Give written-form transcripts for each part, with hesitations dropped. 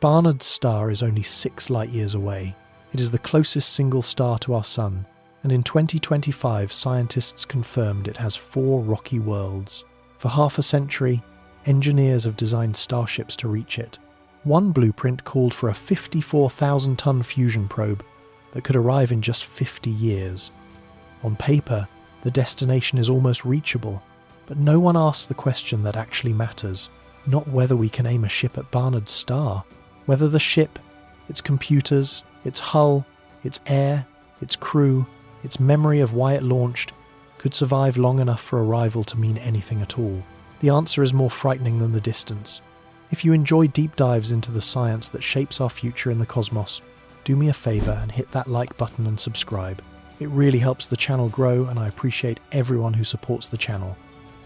Barnard's star is only 6 light-years away. It is the closest single star to our Sun, and in 2025 scientists confirmed it has 4 rocky worlds. For half a century, engineers have designed starships to reach it. One blueprint called for a 54,000-ton fusion probe that could arrive in just 50 years. On paper, the destination is almost reachable, but no one asks the question that actually matters. Not whether we can aim a ship at Barnard's star, whether the ship, its computers, its hull, its air, its crew, its memory of why it launched, could survive long enough for arrival to mean anything at all. The answer is more frightening than the distance. If you enjoy deep dives into the science that shapes our future in the cosmos, do me a favour and hit that like button and subscribe. It really helps the channel grow, and I appreciate everyone who supports the channel.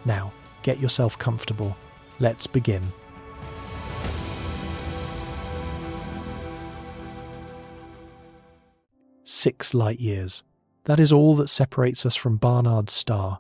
Now, get yourself comfortable. Let's begin. Six light-years. That is all that separates us from Barnard's star.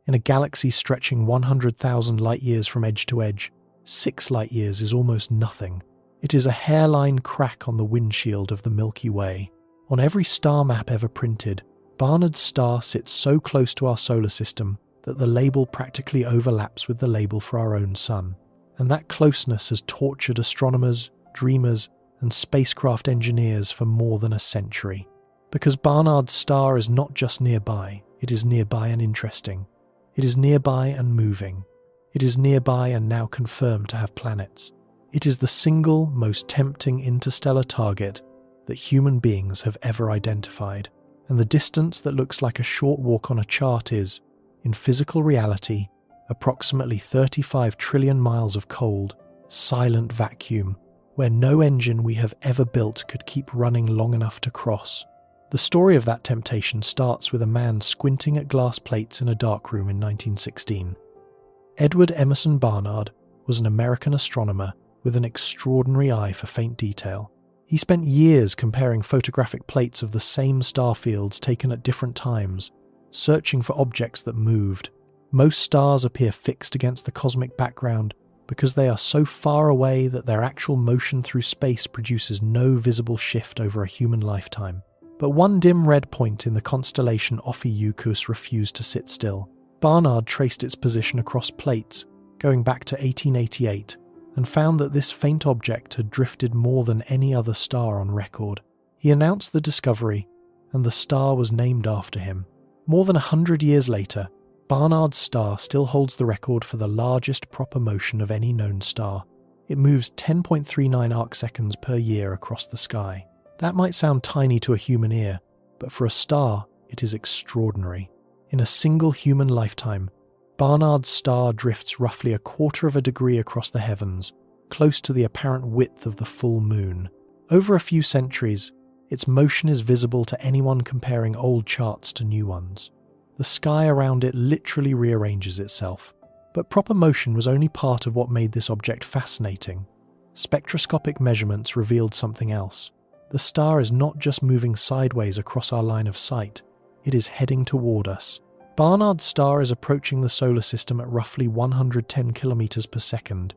In a galaxy stretching 100,000 light-years from edge to edge, 6 light-years is almost nothing. It is a hairline crack on the windshield of the Milky Way. On every star map ever printed, Barnard's star sits so close to our solar system that the label practically overlaps with the label for our own Sun. And that closeness has tortured astronomers, dreamers, and spacecraft engineers for more than a century. Because Barnard's star is not just nearby, it is nearby and interesting. It is nearby and moving. It is nearby and now confirmed to have planets. It is the single most tempting interstellar target that human beings have ever identified. And the distance that looks like a short walk on a chart is, in physical reality, approximately 35 trillion miles of cold, silent vacuum, where no engine we have ever built could keep running long enough to cross. The story of that temptation starts with a man squinting at glass plates in a darkroom in 1916. Edward Emerson Barnard was an American astronomer with an extraordinary eye for faint detail. He spent years comparing photographic plates of the same star fields taken at different times, searching for objects that moved. Most stars appear fixed against the cosmic background because they are so far away that their actual motion through space produces no visible shift over a human lifetime. But one dim red point in the constellation Ophiuchus refused to sit still. Barnard traced its position across plates, going back to 1888, and found that this faint object had drifted more than any other star on record. He announced the discovery, and the star was named after him. More than 100 years later, Barnard's star still holds the record for the largest proper motion of any known star. It moves 10.39 arcseconds per year across the sky. That might sound tiny to a human ear, but for a star, it is extraordinary. In a single human lifetime, Barnard's star drifts roughly 1/4 of a degree across the heavens, close to the apparent width of the full moon. Over a few centuries, its motion is visible to anyone comparing old charts to new ones. The sky around it literally rearranges itself. But proper motion was only part of what made this object fascinating. Spectroscopic measurements revealed something else. The star is not just moving sideways across our line of sight, it is heading toward us. Barnard's star is approaching the solar system at roughly 110 kilometers per second,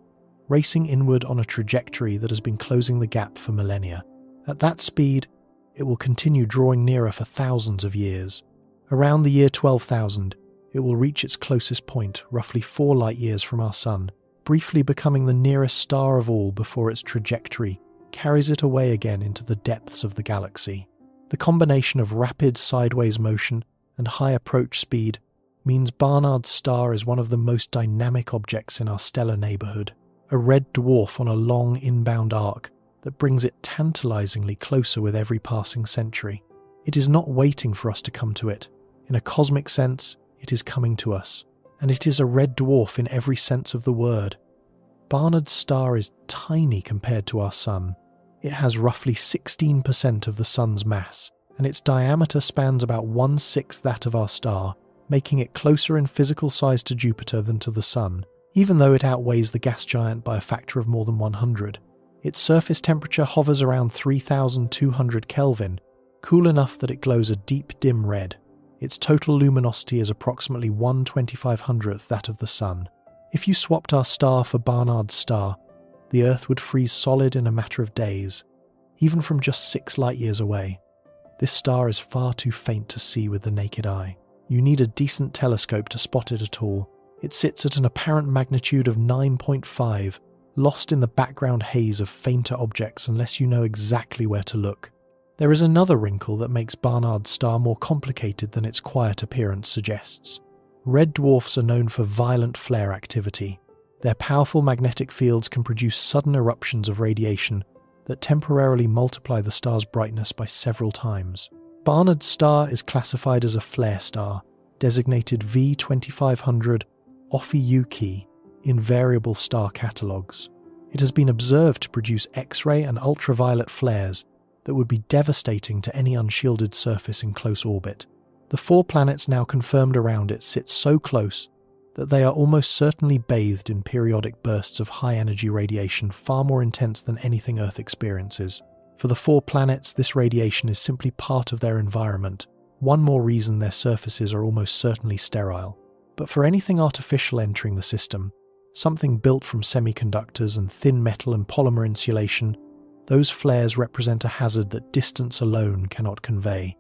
racing inward on a trajectory that has been closing the gap for millennia. At that speed, it will continue drawing nearer for thousands of years. Around the year 12,000, it will reach its closest point, roughly 4 light-years from our Sun, briefly becoming the nearest star of all before its trajectory carries it away again into the depths of the galaxy. The combination of rapid sideways motion and high approach speed means Barnard's star is one of the most dynamic objects in our stellar neighbourhood, a red dwarf on a long inbound arc that brings it tantalizingly closer with every passing century. It is not waiting for us to come to it. In a cosmic sense, it is coming to us, and it is a red dwarf in every sense of the word. Barnard's star is tiny compared to our Sun. It has roughly 16% of the Sun's mass, and its diameter spans about 1/6 that of our star, making it closer in physical size to Jupiter than to the Sun, even though it outweighs the gas giant by a factor of more than 100. Its surface temperature hovers around 3,200 Kelvin, cool enough that it glows a deep dim red. Its total luminosity is approximately 1/2500th that of the Sun. If you swapped our star for Barnard's star, the Earth would freeze solid in a matter of days, even from just 6 light-years away. This star is far too faint to see with the naked eye. You need a decent telescope to spot it at all. It sits at an apparent magnitude of 9.5, lost in the background haze of fainter objects unless you know exactly where to look. There is another wrinkle that makes Barnard's star more complicated than its quiet appearance suggests. Red dwarfs are known for violent flare activity. Their powerful magnetic fields can produce sudden eruptions of radiation that temporarily multiply the star's brightness by several times. Barnard's star is classified as a flare star, designated V2500 Ophiuchi in variable star catalogues. It has been observed to produce X-ray and ultraviolet flares that would be devastating to any unshielded surface in close orbit. The 4 planets now confirmed around it sit so close that they are almost certainly bathed in periodic bursts of high-energy radiation far more intense than anything Earth experiences. For the 4 planets, this radiation is simply part of their environment, one more reason their surfaces are almost certainly sterile. But for anything artificial entering the system, something built from semiconductors and thin metal and polymer insulation, those flares represent a hazard that distance alone cannot convey.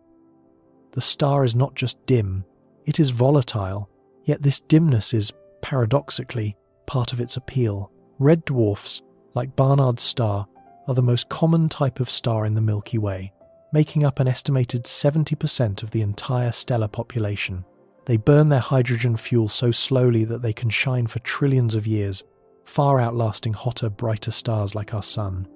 The star is not just dim, it is volatile, yet this dimness is, paradoxically, part of its appeal. Red dwarfs, like Barnard's star, are the most common type of star in the Milky Way, making up an estimated 70% of the entire stellar population. They burn their hydrogen fuel so slowly that they can shine for trillions of years, far outlasting hotter, brighter stars like our Sun.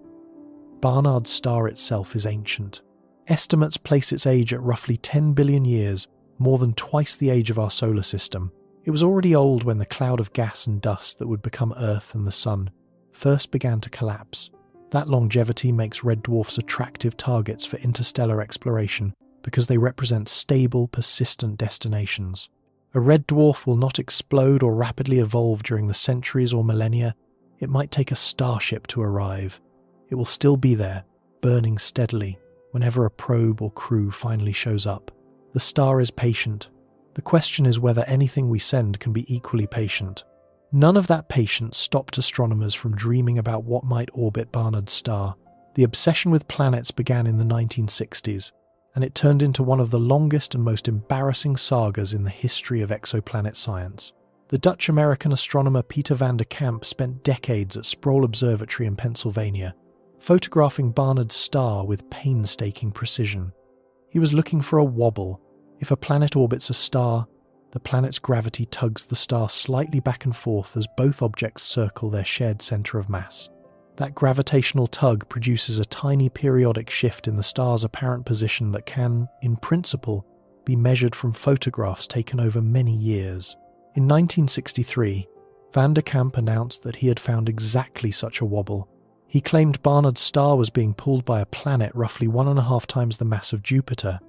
Barnard's star itself is ancient. Estimates place its age at roughly 10 billion years, more than twice the age of our solar system. It was already old when the cloud of gas and dust that would become Earth and the Sun first began to collapse. That longevity makes red dwarfs attractive targets for interstellar exploration because they represent stable, persistent destinations. A red dwarf will not explode or rapidly evolve during the centuries or millennia. It might take a starship to arrive. It will still be there, burning steadily, whenever a probe or crew finally shows up. The star is patient. The question is whether anything we send can be equally patient. None of that patience stopped astronomers from dreaming about what might orbit Barnard's star. The obsession with planets began in the 1960s, and it turned into one of the longest and most embarrassing sagas in the history of exoplanet science. The Dutch-American astronomer Peter van der Kamp spent decades at Sproul Observatory in Pennsylvania, photographing Barnard's star with painstaking precision. He was looking for a wobble. If a planet orbits a star, the planet's gravity tugs the star slightly back and forth as both objects circle their shared center of mass. That gravitational tug produces a tiny periodic shift in the star's apparent position that can, in principle, be measured from photographs taken over many years. In 1963, van der Kamp announced that he had found exactly such a wobble. He claimed Barnard's star was being pulled by a planet roughly 1.5 times the mass of Jupiter,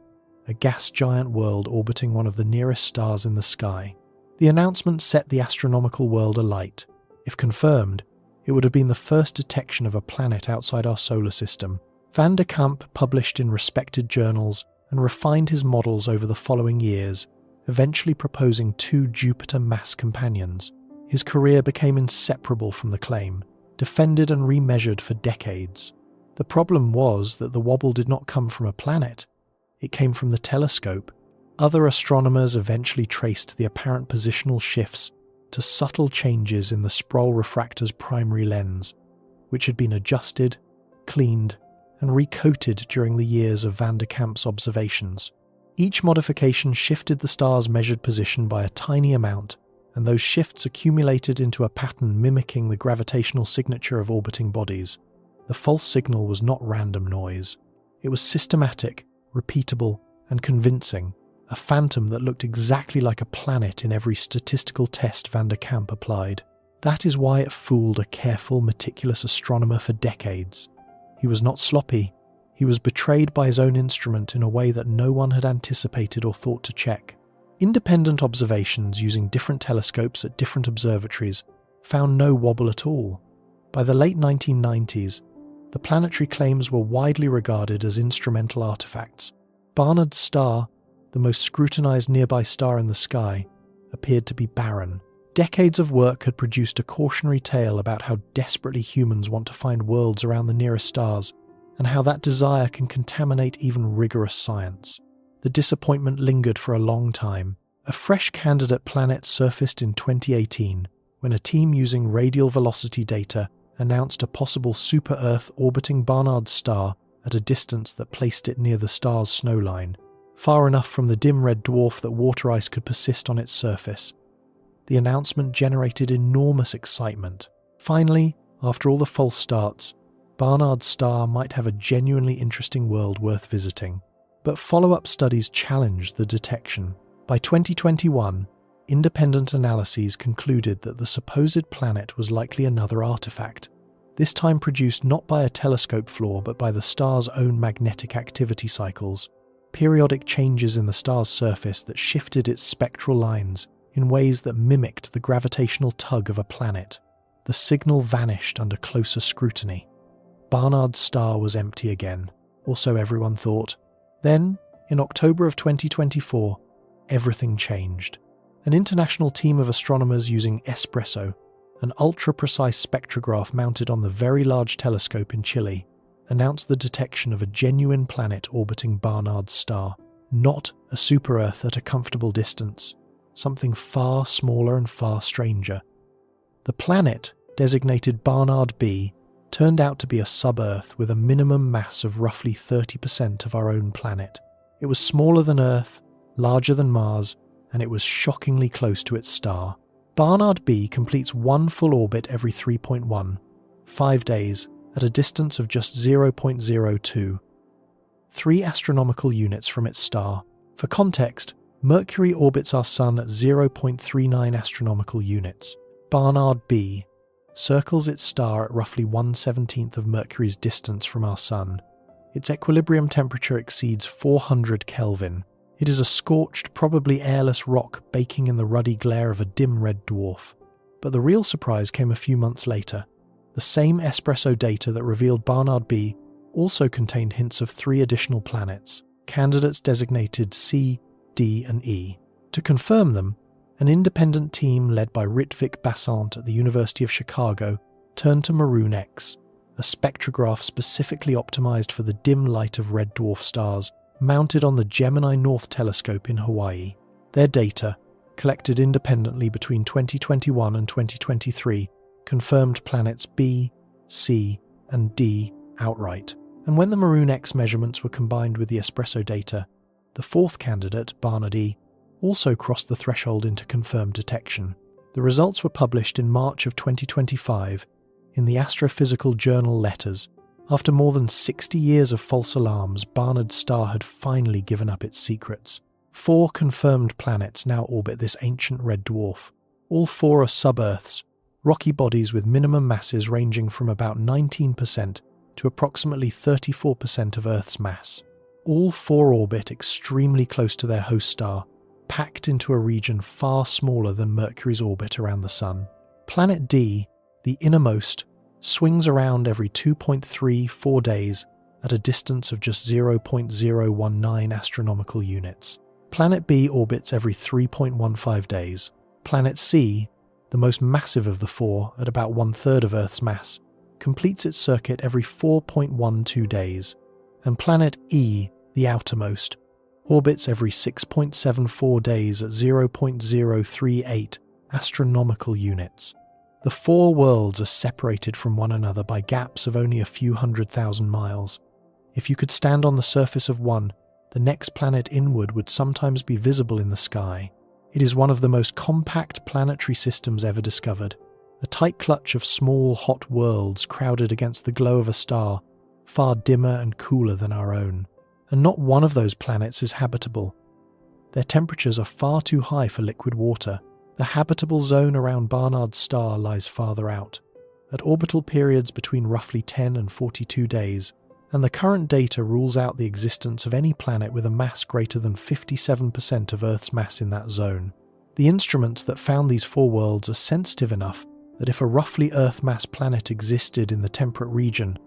a gas giant world orbiting one of the nearest stars in the sky. The announcement set the astronomical world alight. If confirmed, it would have been the first detection of a planet outside our solar system. Van der Kamp published in respected journals and refined his models over the following years, eventually proposing 2 Jupiter mass companions. His career became inseparable from the claim, defended and remeasured for decades. The problem was that the wobble did not come from a planet. It came from the telescope. Other astronomers eventually traced the apparent positional shifts to subtle changes in the Sproul refractor's primary lens, which had been adjusted, cleaned, and recoated during the years of van der Kamp's observations. Each modification shifted the star's measured position by a tiny amount, and those shifts accumulated into a pattern mimicking the gravitational signature of orbiting bodies. The false signal was not random noise. It was systematic, repeatable, and convincing, a phantom that looked exactly like a planet in every statistical test van der Kamp applied. That is why it fooled a careful, meticulous astronomer for decades. He was not sloppy. He was betrayed by his own instrument in a way that no one had anticipated or thought to check. Independent observations using different telescopes at different observatories found no wobble at all. By the late 1990s, the planetary claims were widely regarded as instrumental artifacts. Barnard's star, the most scrutinized nearby star in the sky, appeared to be barren. Decades of work had produced a cautionary tale about how desperately humans want to find worlds around the nearest stars, and how that desire can contaminate even rigorous science. The disappointment lingered for a long time. A fresh candidate planet surfaced in 2018, when a team using radial velocity data announced a possible super-Earth orbiting Barnard's star at a distance that placed it near the star's snowline, far enough from the dim red dwarf that water ice could persist on its surface. The announcement generated enormous excitement. Finally, after all the false starts, Barnard's star might have a genuinely interesting world worth visiting. But follow-up studies challenged the detection. By 2021, independent analyses concluded that the supposed planet was likely another artifact, this time produced not by a telescope flaw but by the star's own magnetic activity cycles, periodic changes in the star's surface that shifted its spectral lines in ways that mimicked the gravitational tug of a planet. The signal vanished under closer scrutiny. Barnard's star was empty again, or so everyone thought. Then, in October of 2024, everything changed. An international team of astronomers using Espresso, an ultra-precise spectrograph mounted on the Very Large Telescope in Chile, announced the detection of a genuine planet orbiting Barnard's star. Not a super-Earth at a comfortable distance, something far smaller and far stranger. The planet, designated Barnard B, turned out to be a sub-Earth with a minimum mass of roughly 30% of our own planet. It was smaller than Earth, larger than Mars, and it was shockingly close to its star. Barnard B completes one full orbit every 3.15 days at a distance of just 0.02, 3 astronomical units from its star. For context, Mercury orbits our Sun at 0.39 astronomical units. Barnard B circles its star at roughly 1/17 of Mercury's distance from our Sun. Its equilibrium temperature exceeds 400 Kelvin. It is a scorched, probably airless rock baking in the ruddy glare of a dim red dwarf. But the real surprise came a few months later. The same Espresso data that revealed Barnard B also contained hints of 3 additional planets, candidates designated C, D, and E. To confirm them, an independent team led by Ritwik Basant at the University of Chicago turned to Maroon X, a spectrograph specifically optimized for the dim light of red dwarf stars, mounted on the Gemini North Telescope in Hawaii. Their data, collected independently between 2021 and 2023, confirmed planets B, C, and D outright. And when the Maroon X measurements were combined with the Espresso data, the 4th candidate, Barnard E, also crossed the threshold into confirmed detection. The results were published in March of 2025 in the astrophysical journal Letters. After more than 60 years of false alarms, Barnard's star had finally given up its secrets. 4 confirmed planets now orbit this ancient red dwarf. All 4 are sub-Earths, rocky bodies with minimum masses ranging from about 19% to approximately 34% of Earth's mass. All 4 orbit extremely close to their host star, packed into a region far smaller than Mercury's orbit around the Sun. Planet D, the innermost, swings around every 2.34 days at a distance of just 0.019 astronomical units. Planet B orbits every 3.15 days. Planet C, the most massive of the 4 at about 1/3 of Earth's mass, completes its circuit every 4.12 days. And Planet E, the outermost, orbits every 6.74 days at 0.038 astronomical units. The 4 worlds are separated from one another by gaps of only a few 100,000 miles. If you could stand on the surface of one, the next planet inward would sometimes be visible in the sky. It is one of the most compact planetary systems ever discovered, a tight clutch of small, hot worlds crowded against the glow of a star, far dimmer and cooler than our own. And not one of those planets is habitable. Their temperatures are far too high for liquid water. The habitable zone around Barnard's star lies farther out, at orbital periods between roughly 10 and 42 days, and the current data rules out the existence of any planet with a mass greater than 57% of Earth's mass in that zone. The instruments that found these 4 worlds are sensitive enough that if a roughly Earth-mass planet existed in the temperate region,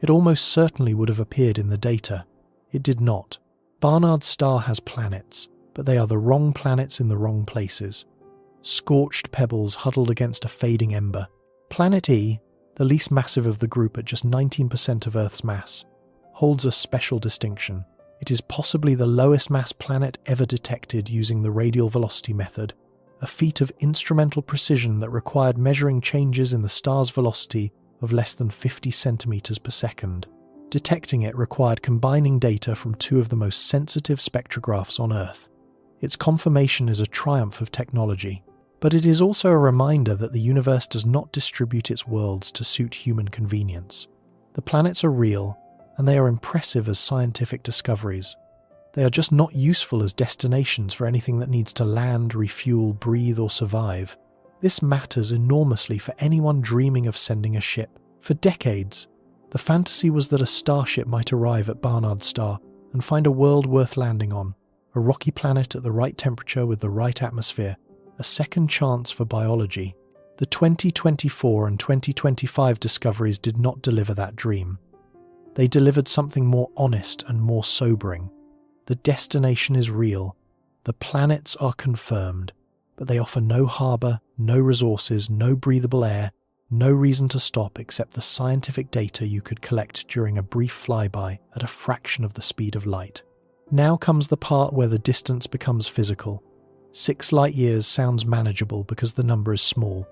it almost certainly would have appeared in the data. It did not. Barnard's star has planets, but they are the wrong planets in the wrong places. scorched pebbles huddled against a fading ember. Planet E, the least massive of the group at just 19% of Earth's mass, holds a special distinction. It is possibly the lowest mass planet ever detected using the radial velocity method, a feat of instrumental precision that required measuring changes in the star's velocity of less than 50 centimeters per second. Detecting it required combining data from two of the most sensitive spectrographs on Earth. Its confirmation is a triumph of technology, but it is also a reminder that the universe does not distribute its worlds to suit human convenience. The planets are real, and they are impressive as scientific discoveries. They are just not useful as destinations for anything that needs to land, refuel, breathe, or survive. This matters enormously for anyone dreaming of sending a ship. For decades, the fantasy was that a starship might arrive at Barnard star and find a world worth landing on, a rocky planet at the right temperature with the right atmosphere, a second chance for biology. The 2024 and 2025 discoveries did not deliver that dream. They delivered something more honest and more sobering. The destination is real, the planets are confirmed, but they offer no harbour, no resources, no breathable air, no reason to stop except the scientific data you could collect during a brief flyby at a fraction of the speed of light. Now comes the part where the distance becomes physical. 6 light-years sounds manageable because the number is small.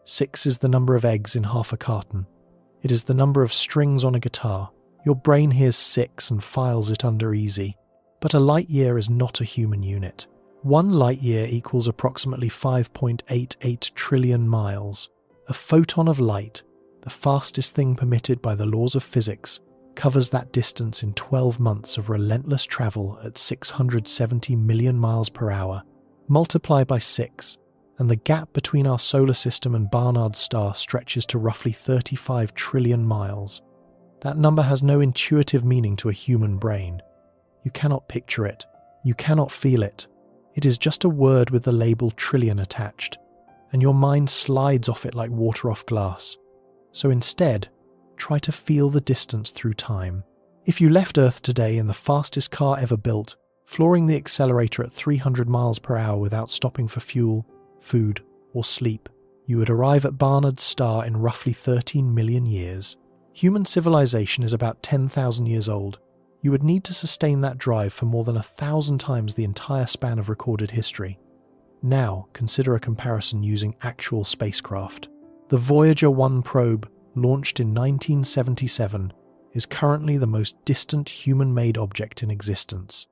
6 is the number of eggs in half a carton. It is the number of strings on a guitar. Your brain hears 6 and files it under easy. But a light-year is not a human unit. 1 light-year equals approximately 5.88 trillion miles. A photon of light, the fastest thing permitted by the laws of physics, covers that distance in 12 months of relentless travel at 670 million miles per hour. Multiply by 6, and the gap between our solar system and Barnard's star stretches to roughly 35 trillion miles. That number has no intuitive meaning to a human brain. You cannot picture it. You cannot feel it. It is just a word with the label trillion attached, and your mind slides off it like water off glass. So instead, try to feel the distance through time. If you left Earth today in the fastest car ever built, flooring the accelerator at 300 miles per hour without stopping for fuel, food, or sleep, you would arrive at Barnard's star in roughly 13 million years. Human civilization is about 10,000 years old. You would need to sustain that drive for more than 1,000 times the entire span of recorded history. Now, consider a comparison using actual spacecraft. The Voyager 1 probe, launched in 1977, is currently the most distant human-made object in existence.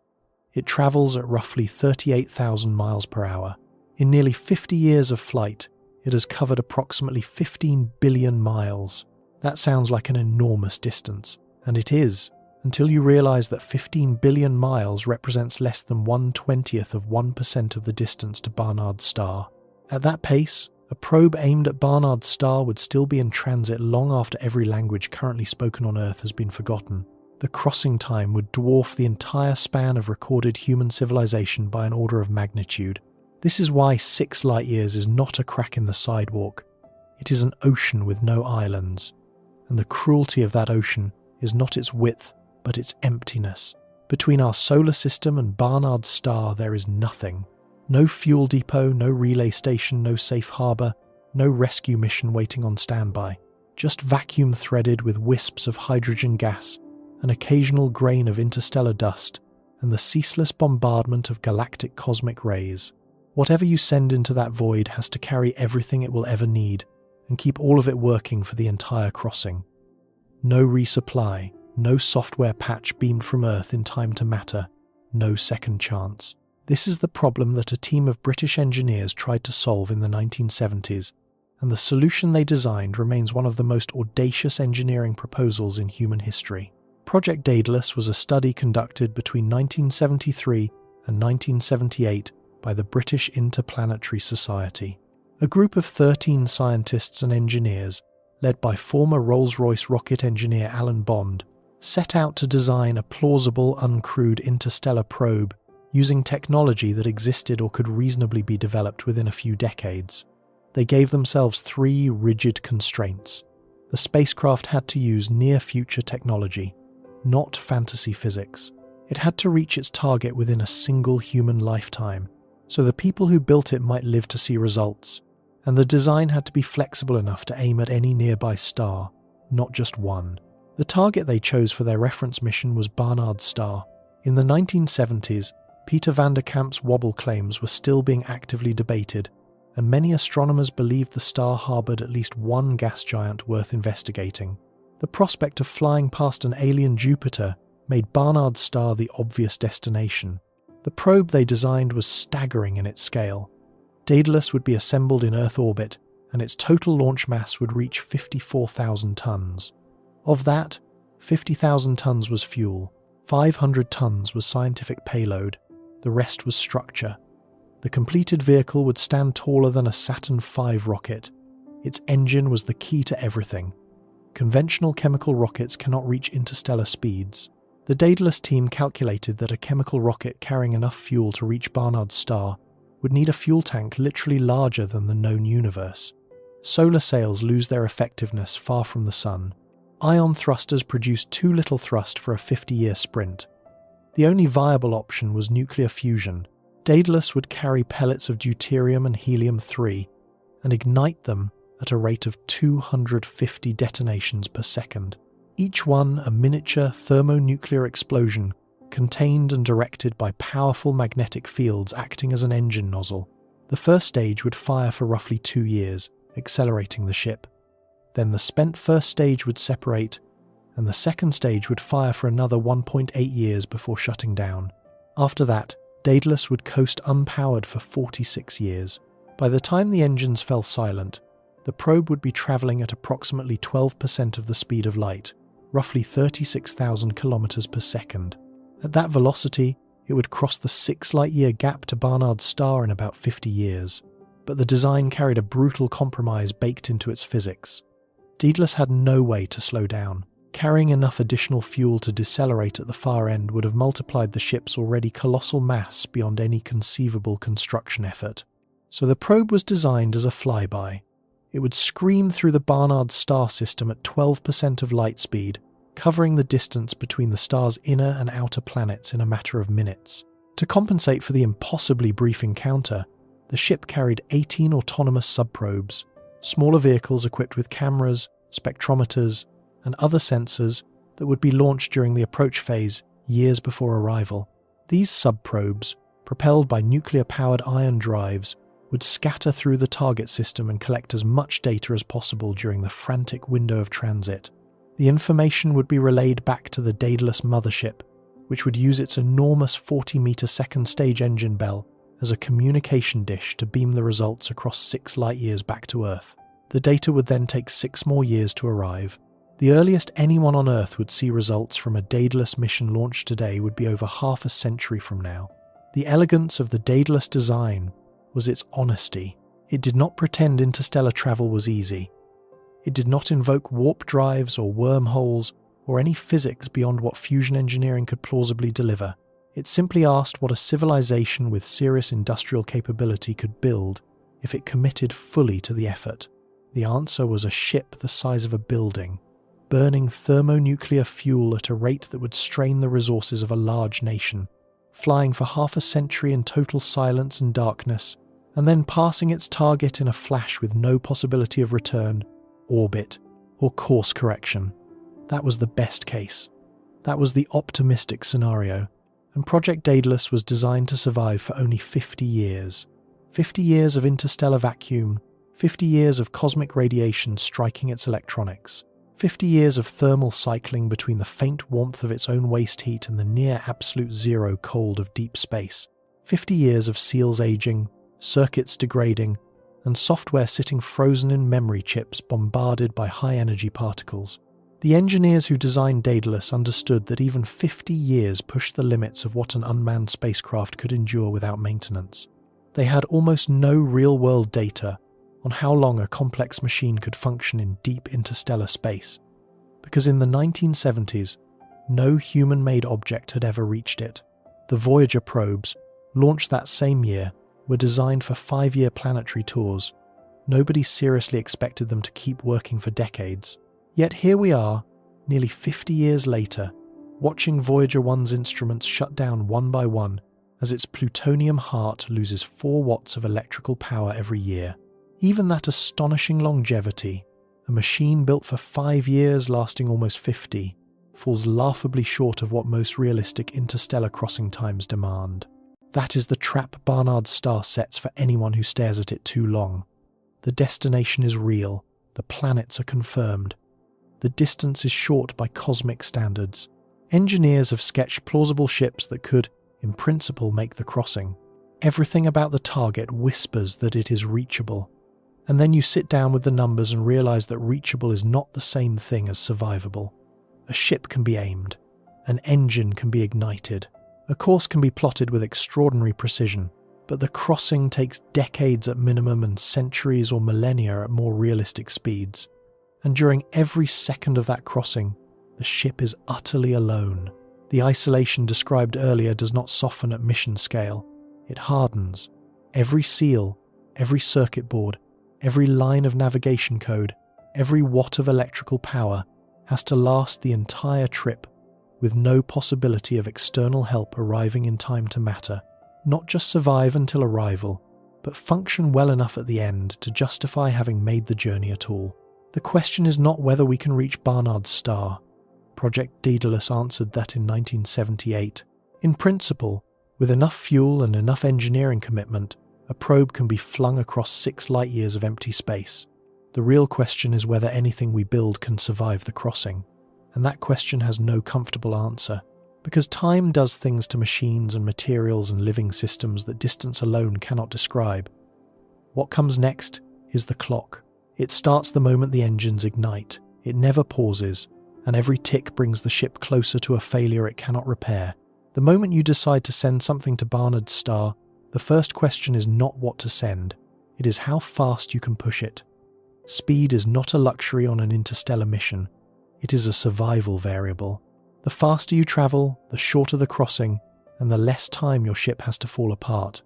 It travels at roughly 38,000 miles per hour. In nearly 50 years of flight, it has covered approximately 15 billion miles. That sounds like an enormous distance, and it is, until you realize that 15 billion miles represents less than 1/20th of 1% of the distance to Barnard's star. At that pace, a probe aimed at Barnard's star would still be in transit long after every language currently spoken on Earth has been forgotten. The crossing time would dwarf the entire span of recorded human civilization by an order of magnitude. This is why 6 light-years is not a crack in the sidewalk. It is an ocean with no islands. And the cruelty of that ocean is not its width, but its emptiness. Between our solar system and Barnard's star there is nothing. No fuel depot, no relay station, no safe harbour, no rescue mission waiting on standby. Just vacuum threaded with wisps of hydrogen gas, an occasional grain of interstellar dust, and the ceaseless bombardment of galactic cosmic rays. Whatever you send into that void has to carry everything it will ever need, and keep all of it working for the entire crossing. No resupply, no software patch beamed from Earth in time to matter, no second chance. This is the problem that a team of British engineers tried to solve in the 1970s, and the solution they designed remains one of the most audacious engineering proposals in human history. Project Daedalus was a study conducted between 1973 and 1978 by the British Interplanetary Society. A group of 13 scientists and engineers, led by former Rolls-Royce rocket engineer Alan Bond, set out to design a plausible, uncrewed interstellar probe using technology that existed or could reasonably be developed within a few decades. They gave themselves 3 rigid constraints. The spacecraft had to use near-future technology, not fantasy physics. It had to reach its target within a single human lifetime, so the people who built it might live to see results, and the design had to be flexible enough to aim at any nearby star, not just one. The target they chose for their reference mission was Barnard's star. In the 1970s, Peter van der Kamp's wobble claims were still being actively debated, and many astronomers believed the star harboured at least one gas giant worth investigating. The prospect of flying past an alien Jupiter made Barnard's star the obvious destination. The probe they designed was staggering in its scale. Daedalus would be assembled in Earth orbit, and its total launch mass would reach 54,000 tons. Of that, 50,000 tons was fuel, 500 tons was scientific payload, the rest was structure. The completed vehicle would stand taller than a Saturn V rocket. Its engine was the key to everything. Conventional chemical rockets cannot reach interstellar speeds. The Daedalus team calculated that a chemical rocket carrying enough fuel to reach Barnard's star would need a fuel tank literally larger than the known universe. Solar sails lose their effectiveness far from the sun. Ion thrusters produce too little thrust for a 50-year sprint. The only viable option was nuclear fusion. Daedalus would carry pellets of deuterium and helium-3 and ignite them at a rate of 250 detonations per second. Each one a miniature thermonuclear explosion contained and directed by powerful magnetic fields acting as an engine nozzle. The first stage would fire for roughly 2 years, accelerating the ship. Then the spent first stage would separate, and the second stage would fire for another 1.8 years before shutting down. After that, Daedalus would coast unpowered for 46 years. By the time the engines fell silent, the probe would be travelling at approximately 12% of the speed of light, roughly 36,000 kilometers per second. At that velocity, it would cross the 6 light-year gap to Barnard's star in about 50 years. But the design carried a brutal compromise baked into its physics. Daedalus had no way to slow down. Carrying enough additional fuel to decelerate at the far end would have multiplied the ship's already colossal mass beyond any conceivable construction effort. So the probe was designed as a flyby. It would scream through the Barnard star system at 12% of light speed, covering the distance between the star's inner and outer planets in a matter of minutes. To compensate for the impossibly brief encounter, the ship carried 18 autonomous subprobes, smaller vehicles equipped with cameras, spectrometers, and other sensors that would be launched during the approach phase years before arrival. These subprobes, propelled by nuclear-powered ion drives, would scatter through the target system and collect as much data as possible during the frantic window of transit. The information would be relayed back to the Daedalus mothership, which would use its enormous 40-meter second stage engine bell as a communication dish to beam the results across 6 light-years back to Earth. The data would then take 6 more years to arrive. The earliest anyone on Earth would see results from a Daedalus mission launched today would be over half a century from now. The elegance of the Daedalus design was its honesty. It did not pretend interstellar travel was easy. It did not invoke warp drives or wormholes or any physics beyond what fusion engineering could plausibly deliver. It simply asked what a civilization with serious industrial capability could build if it committed fully to the effort. The answer was a ship the size of a building, burning thermonuclear fuel at a rate that would strain the resources of a large nation, flying for half a century in total silence and darkness, and then passing its target in a flash with no possibility of return, orbit, or course correction. That was the best case. That was the optimistic scenario, and Project Daedalus was designed to survive for only 50 years. 50 years of interstellar vacuum, 50 years of cosmic radiation striking its electronics, 50 years of thermal cycling between the faint warmth of its own waste heat and the near absolute zero cold of deep space, 50 years of seals aging, circuits degrading, and software sitting frozen in memory chips bombarded by high-energy particles. The engineers who designed Daedalus understood that even 50 years pushed the limits of what an unmanned spacecraft could endure without maintenance. They had almost no real-world data on how long a complex machine could function in deep interstellar space, because in the 1970s, no human-made object had ever reached it. The Voyager probes, launched that same year, were designed for 5-year planetary tours. Nobody seriously expected them to keep working for decades. Yet here we are, nearly 50 years later, watching Voyager 1's instruments shut down one by one as its plutonium heart loses 4 watts of electrical power every year. Even that astonishing longevity, a machine built for 5 years lasting almost 50, falls laughably short of what most realistic interstellar crossing times demand. That is the trap Barnard's star sets for anyone who stares at it too long. The destination is real, the planets are confirmed. The distance is short by cosmic standards. Engineers have sketched plausible ships that could, in principle, make the crossing. Everything about the target whispers that it is reachable. And then you sit down with the numbers and realize that reachable is not the same thing as survivable. A ship can be aimed. An engine can be ignited. A course can be plotted with extraordinary precision. But the crossing takes decades at minimum and centuries or millennia at more realistic speeds. And during every second of that crossing, the ship is utterly alone. The isolation described earlier does not soften at mission scale. It hardens. Every seal, every circuit board, every line of navigation code, every watt of electrical power has to last the entire trip, with no possibility of external help arriving in time to matter. Not just survive until arrival, but function well enough at the end to justify having made the journey at all. The question is not whether we can reach Barnard's star. Project Daedalus answered that in 1978. In principle, with enough fuel and enough engineering commitment, a probe can be flung across 6 light-years of empty space. The real question is whether anything we build can survive the crossing. And that question has no comfortable answer. Because time does things to machines and materials and living systems that distance alone cannot describe. What comes next is the clock. It starts the moment the engines ignite. It never pauses, and every tick brings the ship closer to a failure it cannot repair. The moment you decide to send something to Barnard's star, the first question is not what to send. It is how fast you can push it. Speed is not a luxury on an interstellar mission. It is a survival variable. The faster you travel, the shorter the crossing, and the less time your ship has to fall apart.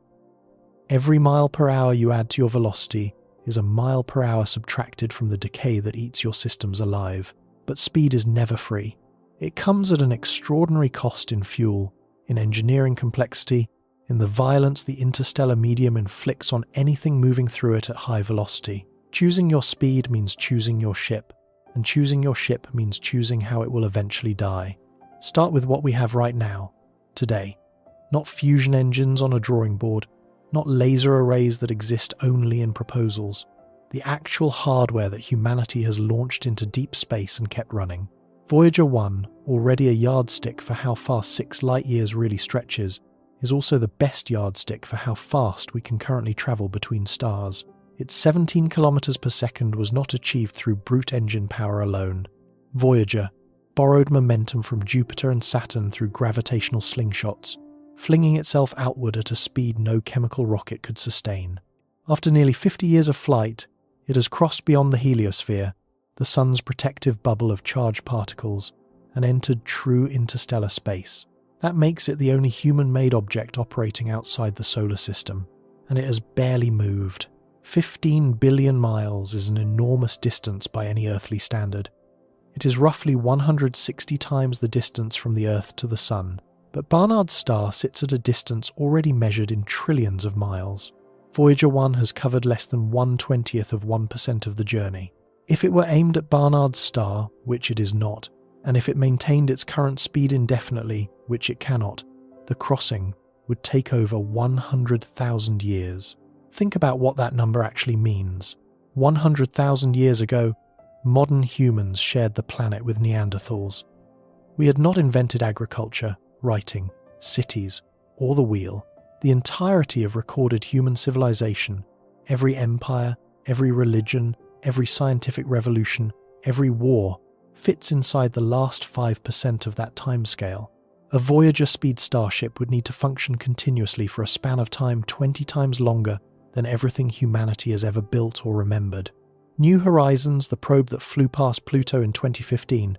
Every mile per hour you add to your velocity is a mile per hour subtracted from the decay that eats your systems alive. But speed is never free. It comes at an extraordinary cost in fuel, in engineering complexity, in the violence the interstellar medium inflicts on anything moving through it at high velocity. Choosing your speed means choosing your ship, and choosing your ship means choosing how it will eventually die. Start with what we have right now, today. Not fusion engines on a drawing board, not laser arrays that exist only in proposals. The actual hardware that humanity has launched into deep space and kept running. Voyager 1, already a yardstick for how far 6 light-years really stretches, is also the best yardstick for how fast we can currently travel between stars. Its 17 kilometers per second was not achieved through brute engine power alone. Voyager borrowed momentum from Jupiter and Saturn through gravitational slingshots, flinging itself outward at a speed no chemical rocket could sustain. After nearly 50 years of flight, it has crossed beyond the heliosphere, the Sun's protective bubble of charged particles, and entered true interstellar space. That makes it the only human-made object operating outside the solar system, and it has barely moved. 15 billion miles is an enormous distance by any earthly standard. It is roughly 160 times the distance from the Earth to the Sun, but Barnard's star sits at a distance already measured in trillions of miles. Voyager 1 has covered less than 1/20th of 1% of the journey. If it were aimed at Barnard's star, which it is not, and if it maintained its current speed indefinitely, which it cannot, the crossing would take over 100,000 years. Think about what that number actually means. 100,000 years ago, modern humans shared the planet with Neanderthals. We had not invented agriculture, writing, cities, or the wheel. The entirety of recorded human civilization, every empire, every religion, every scientific revolution, every war, fits inside the last 5% of that timescale. A Voyager-speed starship would need to function continuously for a span of time 20 times longer than everything humanity has ever built or remembered. New Horizons, the probe that flew past Pluto in 2015,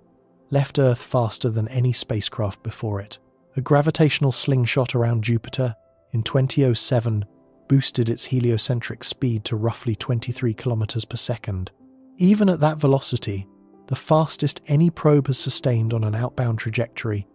left Earth faster than any spacecraft before it. A gravitational slingshot around Jupiter in 2007 boosted its heliocentric speed to roughly 23 kilometers per second. Even at that velocity, the fastest any probe has sustained on an outbound trajectory,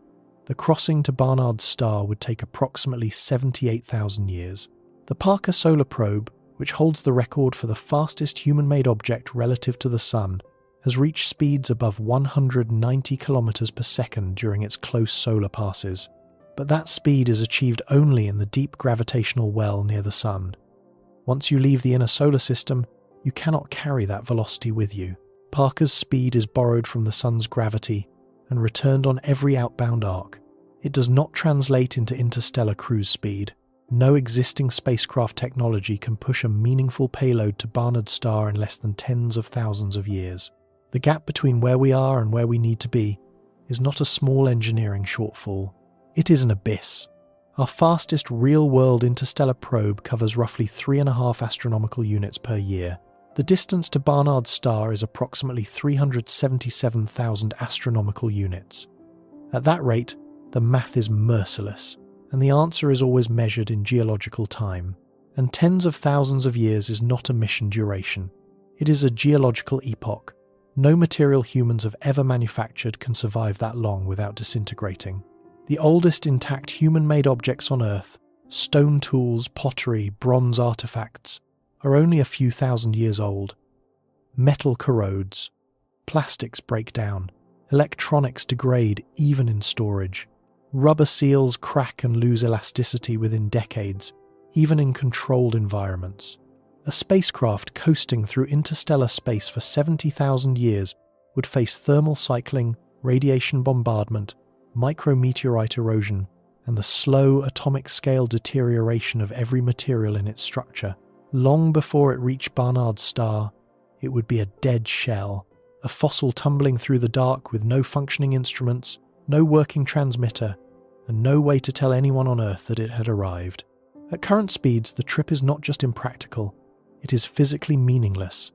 The crossing to Barnard's star would take approximately 78,000 years. The Parker Solar Probe, which holds the record for the fastest human-made object relative to the Sun, has reached speeds above 190 kilometers per second during its close solar passes. But that speed is achieved only in the deep gravitational well near the Sun. Once you leave the inner solar system, you cannot carry that velocity with you. Parker's speed is borrowed from the Sun's gravity and returned on every outbound arc. It does not translate into interstellar cruise speed. No existing spacecraft technology can push a meaningful payload to Barnard's star in less than tens of thousands of years. The gap between where we are and where we need to be is not a small engineering shortfall. It is an abyss. Our fastest real-world interstellar probe covers roughly 3.5 astronomical units per year. The distance to Barnard's star is approximately 377,000 astronomical units. At that rate, the math is merciless, and the answer is always measured in geological time. And tens of thousands of years is not a mission duration. It is a geological epoch. No material humans have ever manufactured can survive that long without disintegrating. The oldest intact human-made objects on Earth, stone tools, pottery, bronze artifacts, are only a few thousand years old. Metal corrodes, plastics break down, electronics degrade even in storage. Rubber seals crack and lose elasticity within decades, even in controlled environments. A spacecraft coasting through interstellar space for 70,000 years would face thermal cycling, radiation bombardment, micrometeorite erosion, and the slow atomic-scale deterioration of every material in its structure. Long before it reached Barnard's star, it would be a dead shell, a fossil tumbling through the dark with no functioning instruments, no working transmitter, and no way to tell anyone on Earth that it had arrived. At current speeds, the trip is not just impractical, it is physically meaningless.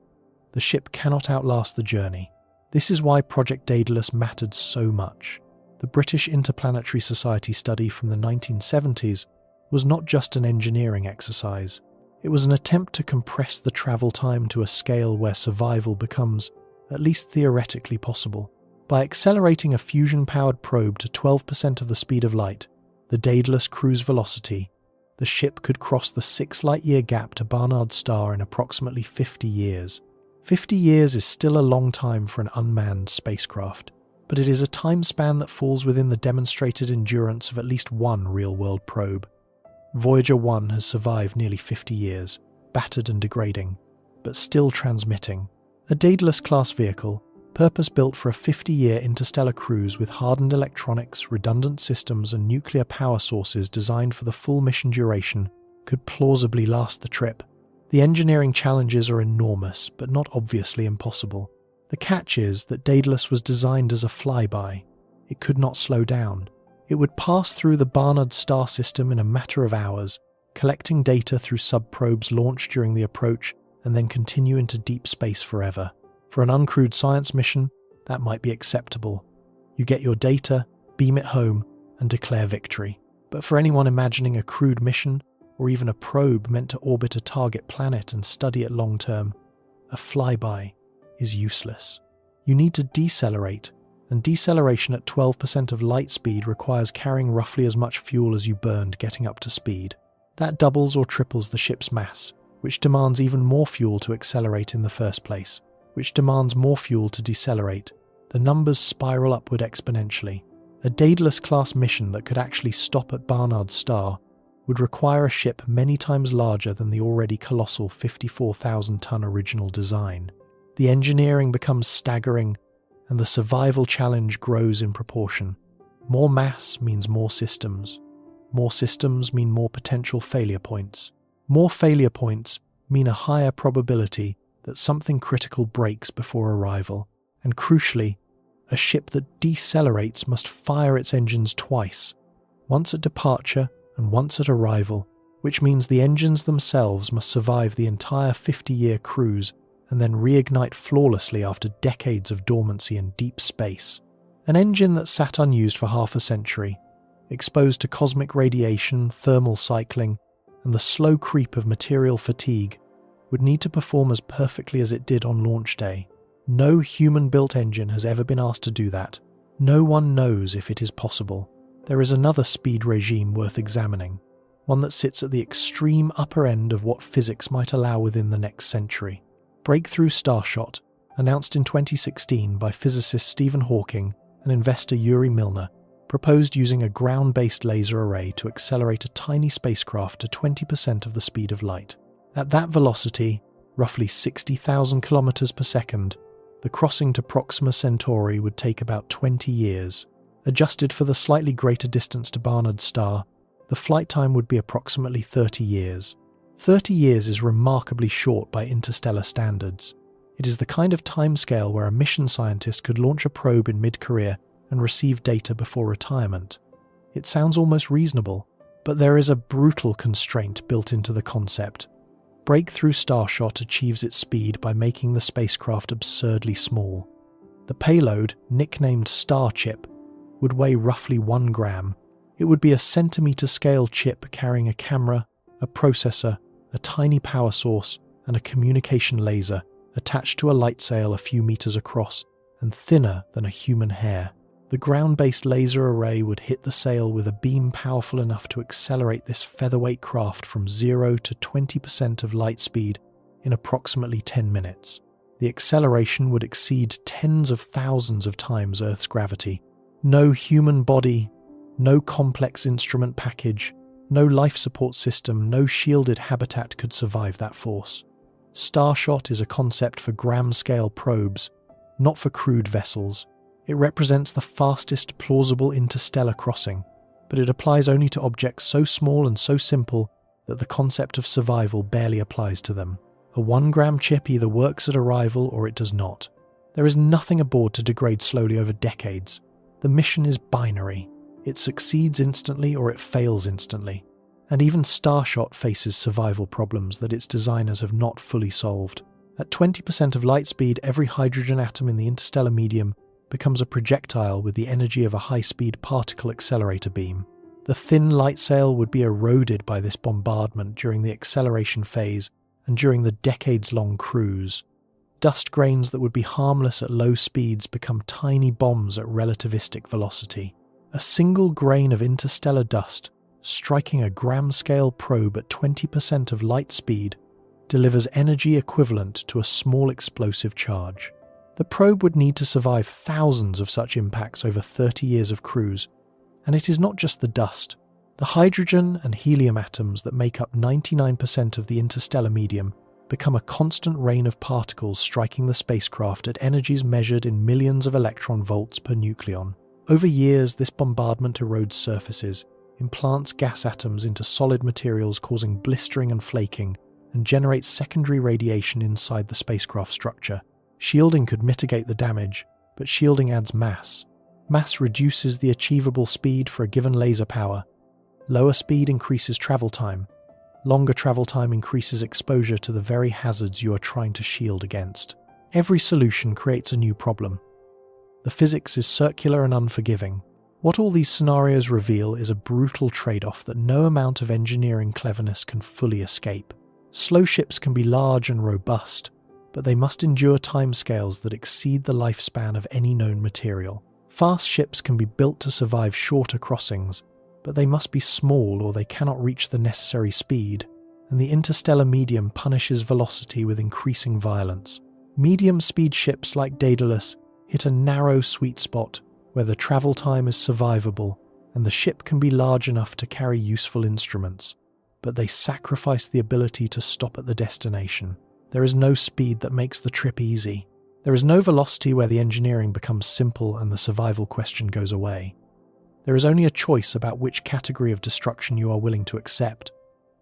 The ship cannot outlast the journey. This is why Project Daedalus mattered so much. The British Interplanetary Society study from the 1970s was not just an engineering exercise. It was an attempt to compress the travel time to a scale where survival becomes, at least theoretically, possible. By accelerating a fusion-powered probe to 12% of the speed of light, the Daedalus cruise velocity, the ship could cross the 6-light-year gap to Barnard's star in approximately 50 years. 50 years is still a long time for an unmanned spacecraft, but it is a time span that falls within the demonstrated endurance of at least one real-world probe. Voyager 1 has survived nearly 50 years, battered and degrading, but still transmitting. A Daedalus-class vehicle, purpose-built for a 50-year interstellar cruise with hardened electronics, redundant systems, and nuclear power sources designed for the full mission duration, could plausibly last the trip. The engineering challenges are enormous, but not obviously impossible. The catch is that Daedalus was designed as a flyby. It could not slow down. It would pass through the Barnard star system in a matter of hours, collecting data through sub-probes launched during the approach, and then continue into deep space forever. For an uncrewed science mission, that might be acceptable. You get your data, beam it home, and declare victory. But for anyone imagining a crewed mission, or even a probe meant to orbit a target planet and study it long-term, a flyby is useless. You need to decelerate, and deceleration at 12% of light speed requires carrying roughly as much fuel as you burned getting up to speed. That doubles or triples the ship's mass, which demands even more fuel to accelerate in the first place, which demands more fuel to decelerate. The numbers spiral upward exponentially. A Daedalus-class mission that could actually stop at Barnard's star would require a ship many times larger than the already colossal 54,000-ton original design. The engineering becomes staggering, and the survival challenge grows in proportion. More mass means more systems. More systems mean more potential failure points. More failure points mean a higher probability that something critical breaks before arrival. And crucially, a ship that decelerates must fire its engines twice, once at departure and once at arrival, which means the engines themselves must survive the entire 50-year cruise and then reignite flawlessly after decades of dormancy in deep space. An engine that sat unused for half a century, exposed to cosmic radiation, thermal cycling, and the slow creep of material fatigue, would need to perform as perfectly as it did on launch day. No human-built engine has ever been asked to do that. No one knows if it is possible. there is another speed regime worth examining, one that sits at the extreme upper end of what physics might allow within the next century. Breakthrough Starshot, announced in 2016 by physicist Stephen Hawking and investor Yuri Milner, proposed using a ground-based laser array to accelerate a tiny spacecraft to 20% of the speed of light. At that velocity, roughly 60,000 kilometers per second, the crossing to Proxima Centauri would take about 20 years. Adjusted for the slightly greater distance to Barnard's star, the flight time would be approximately 30 years. 30 years is remarkably short by interstellar standards. It is the kind of timescale where a mission scientist could launch a probe in mid-career and receive data before retirement. It sounds almost reasonable, but there is a brutal constraint built into the concept. Breakthrough Starshot achieves its speed by making the spacecraft absurdly small. The payload, nicknamed Starship, would weigh roughly 1 gram. It would be a centimeter-scale chip carrying a camera, a processor, a tiny power source, and a communication laser attached to a light sail a few meters across and thinner than a human hair. The ground-based laser array would hit the sail with a beam powerful enough to accelerate this featherweight craft from 0 to 20% of light speed in approximately 10 minutes. The acceleration would exceed tens of thousands of times Earth's gravity. No human body, no complex instrument package, no life support system, no shielded habitat could survive that force. Starshot is a concept for gram-scale probes, not for crewed vessels. It represents the fastest plausible interstellar crossing, but it applies only to objects so small and so simple that the concept of survival barely applies to them. A 1-gram chip either works at arrival or it does not. There is nothing aboard to degrade slowly over decades. The mission is binary. It succeeds instantly or it fails instantly. And even Starshot faces survival problems that its designers have not fully solved. At 20% of light speed, every hydrogen atom in the interstellar medium becomes a projectile with the energy of a high-speed particle accelerator beam. The thin light sail would be eroded by this bombardment during the acceleration phase and during the decades-long cruise. Dust grains that would be harmless at low speeds become tiny bombs at relativistic velocity. A single grain of interstellar dust, striking a gram-scale probe at 20% of light speed, delivers energy equivalent to a small explosive charge. The probe would need to survive thousands of such impacts over 30 years of cruise, and it is not just the dust. The hydrogen and helium atoms that make up 99% of the interstellar medium become a constant rain of particles striking the spacecraft at energies measured in millions of electron volts per nucleon. Over years, this bombardment erodes surfaces, implants gas atoms into solid materials causing blistering and flaking, and generates secondary radiation inside the spacecraft structure. Shielding could mitigate the damage, but shielding adds mass. Mass reduces the achievable speed for a given laser power. Lower speed increases travel time. Longer travel time increases exposure to the very hazards you are trying to shield against. Every solution creates a new problem. The physics is circular and unforgiving. What all these scenarios reveal is a brutal trade-off that no amount of engineering cleverness can fully escape. Slow ships can be large and robust, but they must endure timescales that exceed the lifespan of any known material. Fast ships can be built to survive shorter crossings, but they must be small or they cannot reach the necessary speed, and the interstellar medium punishes velocity with increasing violence. Medium-speed ships like Daedalus hit a narrow sweet spot where the travel time is survivable and the ship can be large enough to carry useful instruments, but they sacrifice the ability to stop at the destination. There is no speed that makes the trip easy. There is no velocity where the engineering becomes simple and the survival question goes away. There is only a choice about which category of destruction you are willing to accept.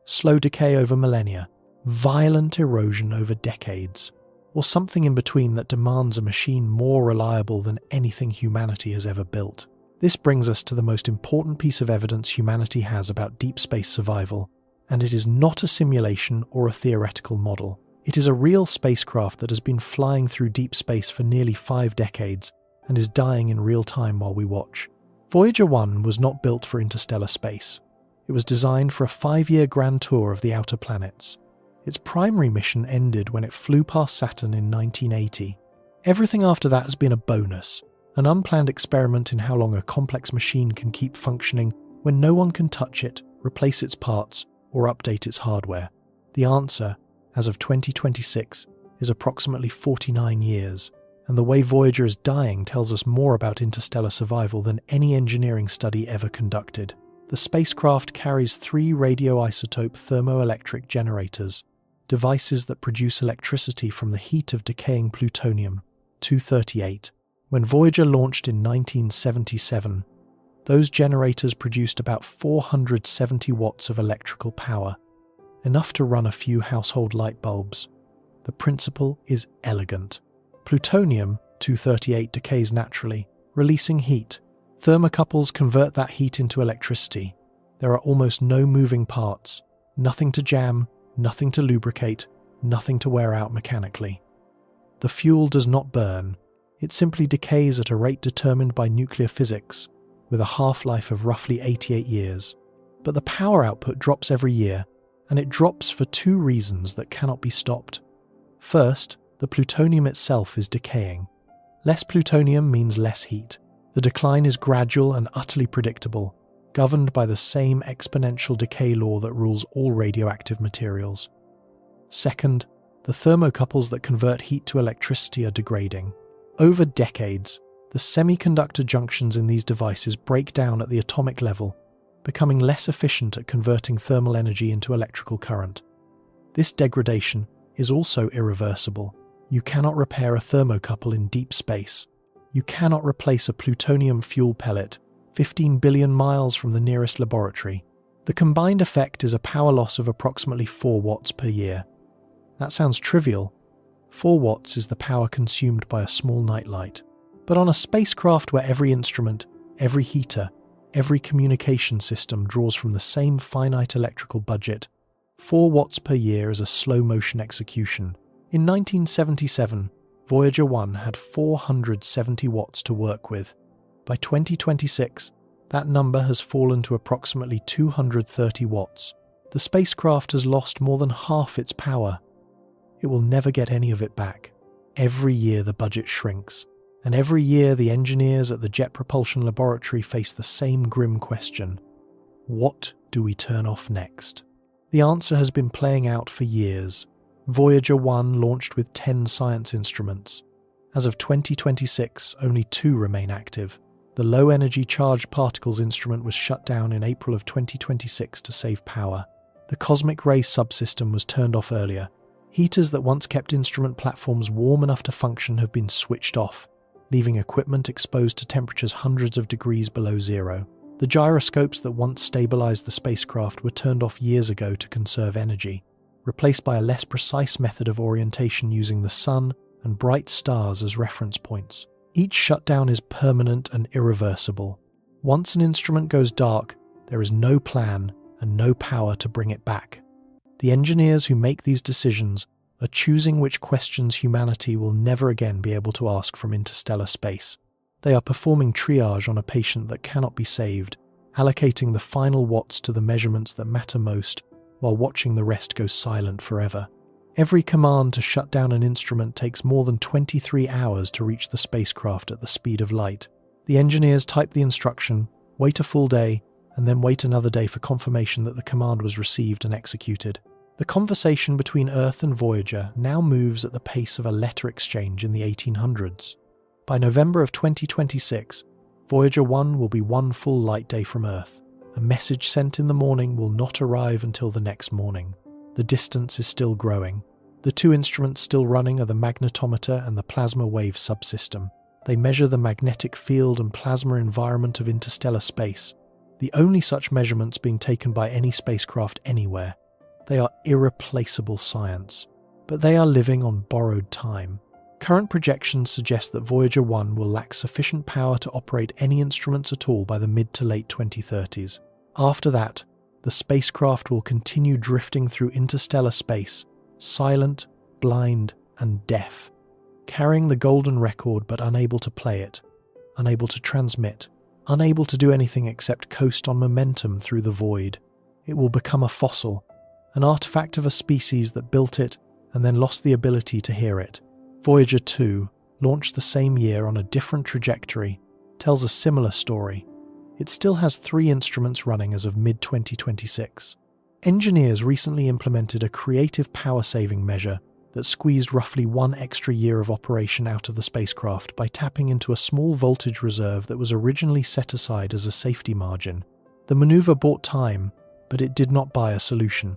Slow decay over millennia, violent erosion over decades, or something in between that demands a machine more reliable than anything humanity has ever built. This brings us to the most important piece of evidence humanity has about deep space survival, and it is not a simulation or a theoretical model. It is a real spacecraft that has been flying through deep space for nearly 5 decades and is dying in real time while we watch. Voyager 1 was not built for interstellar space. It was designed for a 5-year grand tour of the outer planets. Its primary mission ended when it flew past Saturn in 1980. Everything after that has been a bonus, an unplanned experiment in how long a complex machine can keep functioning when no one can touch it, replace its parts, or update its hardware. The answer, as of 2026, is approximately 49 years, and the way Voyager is dying tells us more about interstellar survival than any engineering study ever conducted. The spacecraft carries 3 radioisotope thermoelectric generators, devices that produce electricity from the heat of decaying plutonium-238. When Voyager launched in 1977, those generators produced about 470 watts of electrical power, enough to run a few household light bulbs. The principle is elegant. Plutonium-238 decays naturally, releasing heat. Thermocouples convert that heat into electricity. There are almost no moving parts, nothing to jam, nothing to lubricate, nothing to wear out mechanically. The fuel does not burn. It simply decays at a rate determined by nuclear physics, with a half-life of roughly 88 years. But the power output drops every year, and it drops for 2 reasons that cannot be stopped. First, the plutonium itself is decaying. Less plutonium means less heat. The decline is gradual and utterly predictable, governed by the same exponential decay law that rules all radioactive materials. Second, the thermocouples that convert heat to electricity are degrading. Over decades, the semiconductor junctions in these devices break down at the atomic level, becoming less efficient at converting thermal energy into electrical current. This degradation is also irreversible. You cannot repair a thermocouple in deep space. You cannot replace a plutonium fuel pellet 15 billion miles from the nearest laboratory. The combined effect is a power loss of approximately 4 watts per year. That sounds trivial. 4 watts is the power consumed by a small nightlight. But on a spacecraft where every instrument, every heater, every communication system draws from the same finite electrical budget, 4 watts per year is a slow-motion execution. In 1977, Voyager 1 had 470 watts to work with. By 2026, that number has fallen to approximately 230 watts. The spacecraft has lost more than half its power. It will never get any of it back. Every year the budget shrinks, and every year the engineers at the Jet Propulsion Laboratory face the same grim question: what do we turn off next? The answer has been playing out for years. Voyager 1 launched with 10 science instruments. As of 2026, only 2 remain active. The low-energy charged particles instrument was shut down in April of 2026 to save power. The cosmic ray subsystem was turned off earlier. Heaters that once kept instrument platforms warm enough to function have been switched off, leaving equipment exposed to temperatures hundreds of degrees below zero. The gyroscopes that once stabilized the spacecraft were turned off years ago to conserve energy, replaced by a less precise method of orientation using the sun and bright stars as reference points. Each shutdown is permanent and irreversible. Once an instrument goes dark, there is no plan and no power to bring it back. The engineers who make these decisions are choosing which questions humanity will never again be able to ask from interstellar space. They are performing triage on a patient that cannot be saved, allocating the final watts to the measurements that matter most, while watching the rest go silent forever. Every command to shut down an instrument takes more than 23 hours to reach the spacecraft at the speed of light. The engineers type the instruction, wait a full day, and then wait another day for confirmation that the command was received and executed. The conversation between Earth and Voyager now moves at the pace of a letter exchange in the 1800s. By November of 2026, Voyager 1 will be 1 full light day from Earth. A message sent in the morning will not arrive until the next morning. The distance is still growing. The 2 instruments still running are the magnetometer and the plasma wave subsystem. They measure the magnetic field and plasma environment of interstellar space, the only such measurements being taken by any spacecraft anywhere. They are irreplaceable science, but they are living on borrowed time. Current projections suggest that Voyager 1 will lack sufficient power to operate any instruments at all by the mid to late 2030s. After that, the spacecraft will continue drifting through interstellar space, silent, blind, and deaf, carrying the golden record but unable to play it, unable to transmit, unable to do anything except coast on momentum through the void. It will become a fossil, an artifact of a species that built it and then lost the ability to hear it. Voyager 2, launched the same year on a different trajectory, tells a similar story. It still has 3 instruments running as of mid-2026. Engineers recently implemented a creative power-saving measure that squeezed roughly 1 extra year of operation out of the spacecraft by tapping into a small voltage reserve that was originally set aside as a safety margin. The maneuver bought time, but it did not buy a solution.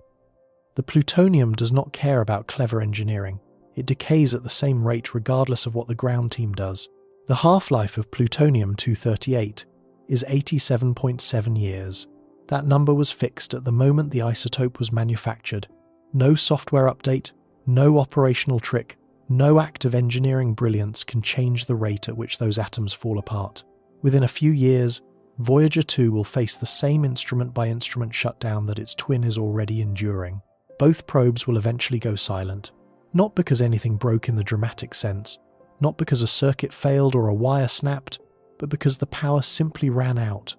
The plutonium does not care about clever engineering. It decays at the same rate regardless of what the ground team does. The half-life of plutonium-238 is 87.7 years. That number was fixed at the moment the isotope was manufactured. No software update, no operational trick, no act of engineering brilliance can change the rate at which those atoms fall apart. Within a few years, Voyager 2 will face the same instrument-by-instrument shutdown that its twin is already enduring. Both probes will eventually go silent. Not because anything broke in the dramatic sense, not because a circuit failed or a wire snapped, but because the power simply ran out.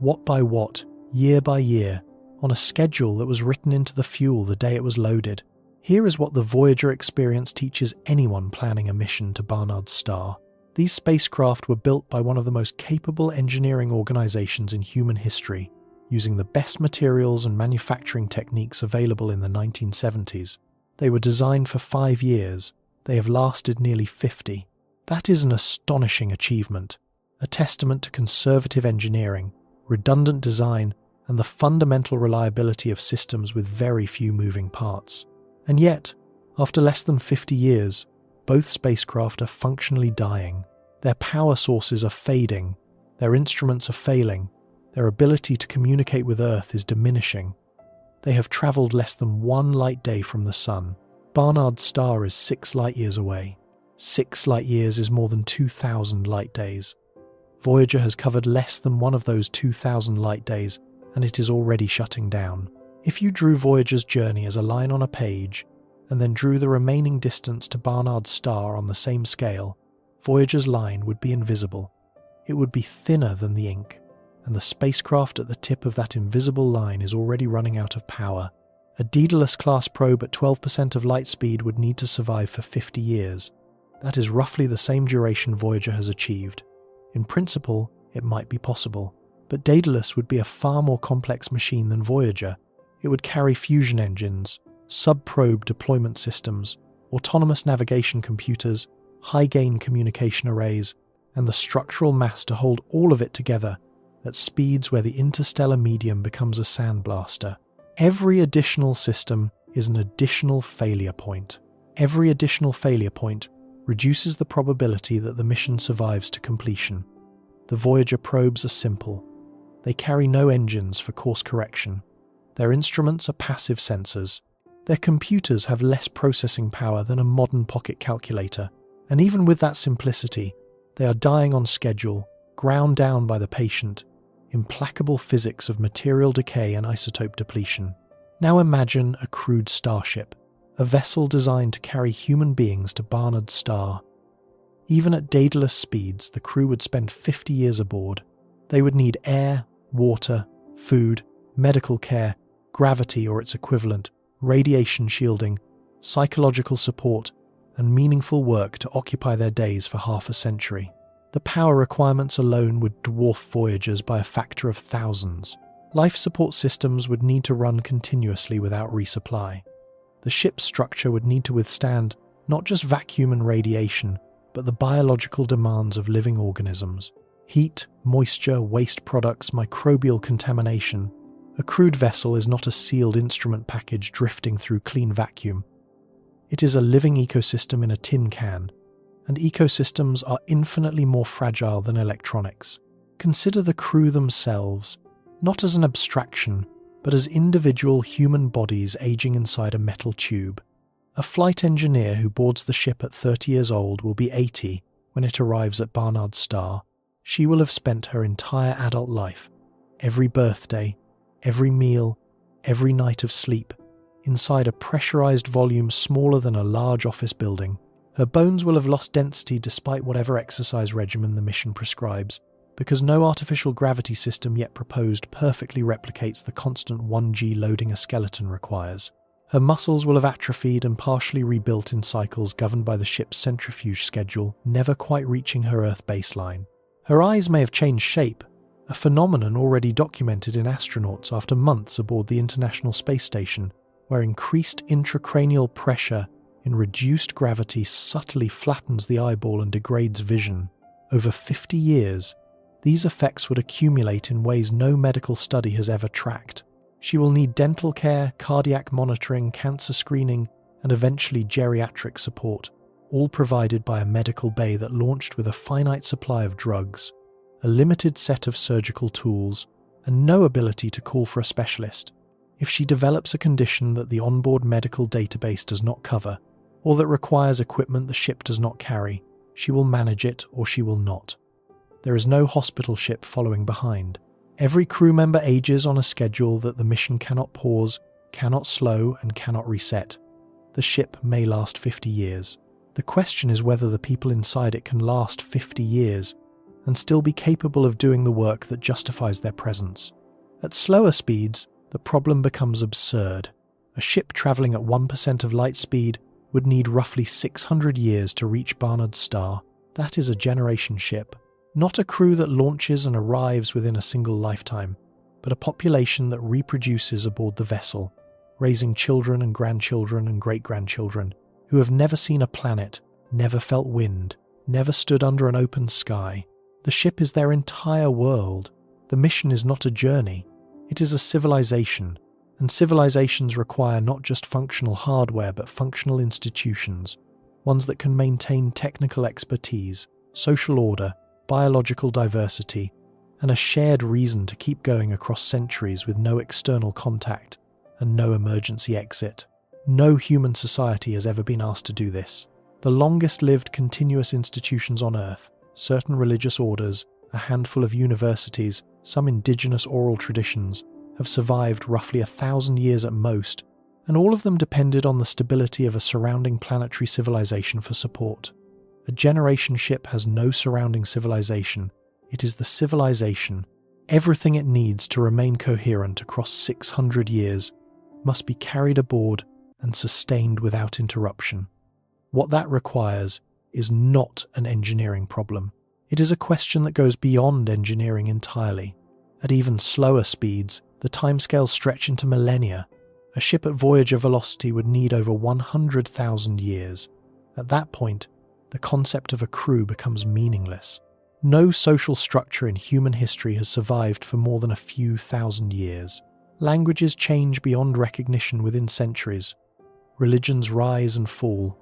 Watt by watt, year by year, on a schedule that was written into the fuel the day it was loaded. Here is what the Voyager experience teaches anyone planning a mission to Barnard's star. These spacecraft were built by one of the most capable engineering organizations in human history, using the best materials and manufacturing techniques available in the 1970s. They were designed for 5 years. They have lasted nearly 50. That is an astonishing achievement, a testament to conservative engineering, redundant design, and the fundamental reliability of systems with very few moving parts. And yet, after less than 50 years, both spacecraft are functionally dying. Their power sources are fading, their instruments are failing, their ability to communicate with Earth is diminishing. They have traveled less than 1 light day from the Sun. Barnard's star is 6 light-years away. 6 light-years is more than 2,000 light days. Voyager has covered less than one of those 2,000 light days, and it is already shutting down. If you drew Voyager's journey as a line on a page, and then drew the remaining distance to Barnard's star on the same scale, Voyager's line would be invisible. It would be thinner than the ink, and the spacecraft at the tip of that invisible line is already running out of power. A Daedalus-class probe at 12% of light speed would need to survive for 50 years. That is roughly the same duration Voyager has achieved. In principle, it might be possible, but Daedalus would be a far more complex machine than Voyager. It would carry fusion engines, sub-probe deployment systems, autonomous navigation computers, high-gain communication arrays, and the structural mass to hold all of it together at speeds where the interstellar medium becomes a sandblaster. Every additional system is an additional failure point. Every additional failure point reduces the probability that the mission survives to completion. The Voyager probes are simple. They carry no engines for course correction. Their instruments are passive sensors. Their computers have less processing power than a modern pocket calculator. And even with that simplicity, they are dying on schedule, ground down by the patient, implacable physics of material decay and isotope depletion. Now imagine a crewed starship, a vessel designed to carry human beings to Barnard's star. Even at Daedalus speeds, the crew would spend 50 years aboard. They would need air, water, food, medical care, gravity or its equivalent, radiation shielding, psychological support, and meaningful work to occupy their days for half a century. The power requirements alone would dwarf Voyager's by a factor of thousands. Life support systems would need to run continuously without resupply. The ship's structure would need to withstand not just vacuum and radiation, but the biological demands of living organisms. Heat, moisture, waste products, microbial contamination. A crewed vessel is not a sealed instrument package drifting through clean vacuum. It is a living ecosystem in a tin can, and ecosystems are infinitely more fragile than electronics. Consider the crew themselves, not as an abstraction, but as individual human bodies aging inside a metal tube. A flight engineer who boards the ship at 30 years old will be 80 when it arrives at Barnard's star. She will have spent her entire adult life, every birthday, every meal, every night of sleep, inside a pressurized volume smaller than a large office building. Her bones will have lost density despite whatever exercise regimen the mission prescribes, because no artificial gravity system yet proposed perfectly replicates the constant 1G loading a skeleton requires. Her muscles will have atrophied and partially rebuilt in cycles governed by the ship's centrifuge schedule, never quite reaching her Earth baseline. Her eyes may have changed shape, a phenomenon already documented in astronauts after months aboard the International Space Station, where increased intracranial pressure in reduced gravity subtly flattens the eyeball and degrades vision. Over 50 years, these effects would accumulate in ways no medical study has ever tracked. She will need dental care, cardiac monitoring, cancer screening, and eventually geriatric support, all provided by a medical bay that launched with a finite supply of drugs, a limited set of surgical tools, and no ability to call for a specialist. If she develops a condition that the onboard medical database does not cover, or that requires equipment the ship does not carry, she will manage it or she will not. There is no hospital ship following behind. Every crew member ages on a schedule that the mission cannot pause, cannot slow, and cannot reset. The ship may last 50 years. The question is whether the people inside it can last 50 years and still be capable of doing the work that justifies their presence. At slower speeds, the problem becomes absurd. A ship travelling at 1% of light speed would need roughly 600 years to reach Barnard's star. That is a generation ship. Not a crew that launches and arrives within a single lifetime, but a population that reproduces aboard the vessel, raising children and grandchildren and great-grandchildren who have never seen a planet, never felt wind, never stood under an open sky. The ship is their entire world. The mission is not a journey. It is a civilization, and civilizations require not just functional hardware but functional institutions, ones that can maintain technical expertise, social order, biological diversity, and a shared reason to keep going across centuries with no external contact and no emergency exit. No human society has ever been asked to do this. The longest-lived continuous institutions on Earth, certain religious orders, a handful of universities, some indigenous oral traditions, have survived roughly 1,000 years at most, and all of them depended on the stability of a surrounding planetary civilization for support. A generation ship has no surrounding civilization. It is the civilization. Everything it needs to remain coherent across 600 years must be carried aboard and sustained without interruption. What that requires is not an engineering problem. It is a question that goes beyond engineering entirely. At even slower speeds, the timescales stretch into millennia. A ship at Voyager velocity would need over 100,000 years. At that point, the concept of a crew becomes meaningless. No social structure in human history has survived for more than a few thousand years. Languages change beyond recognition within centuries. Religions rise and fall.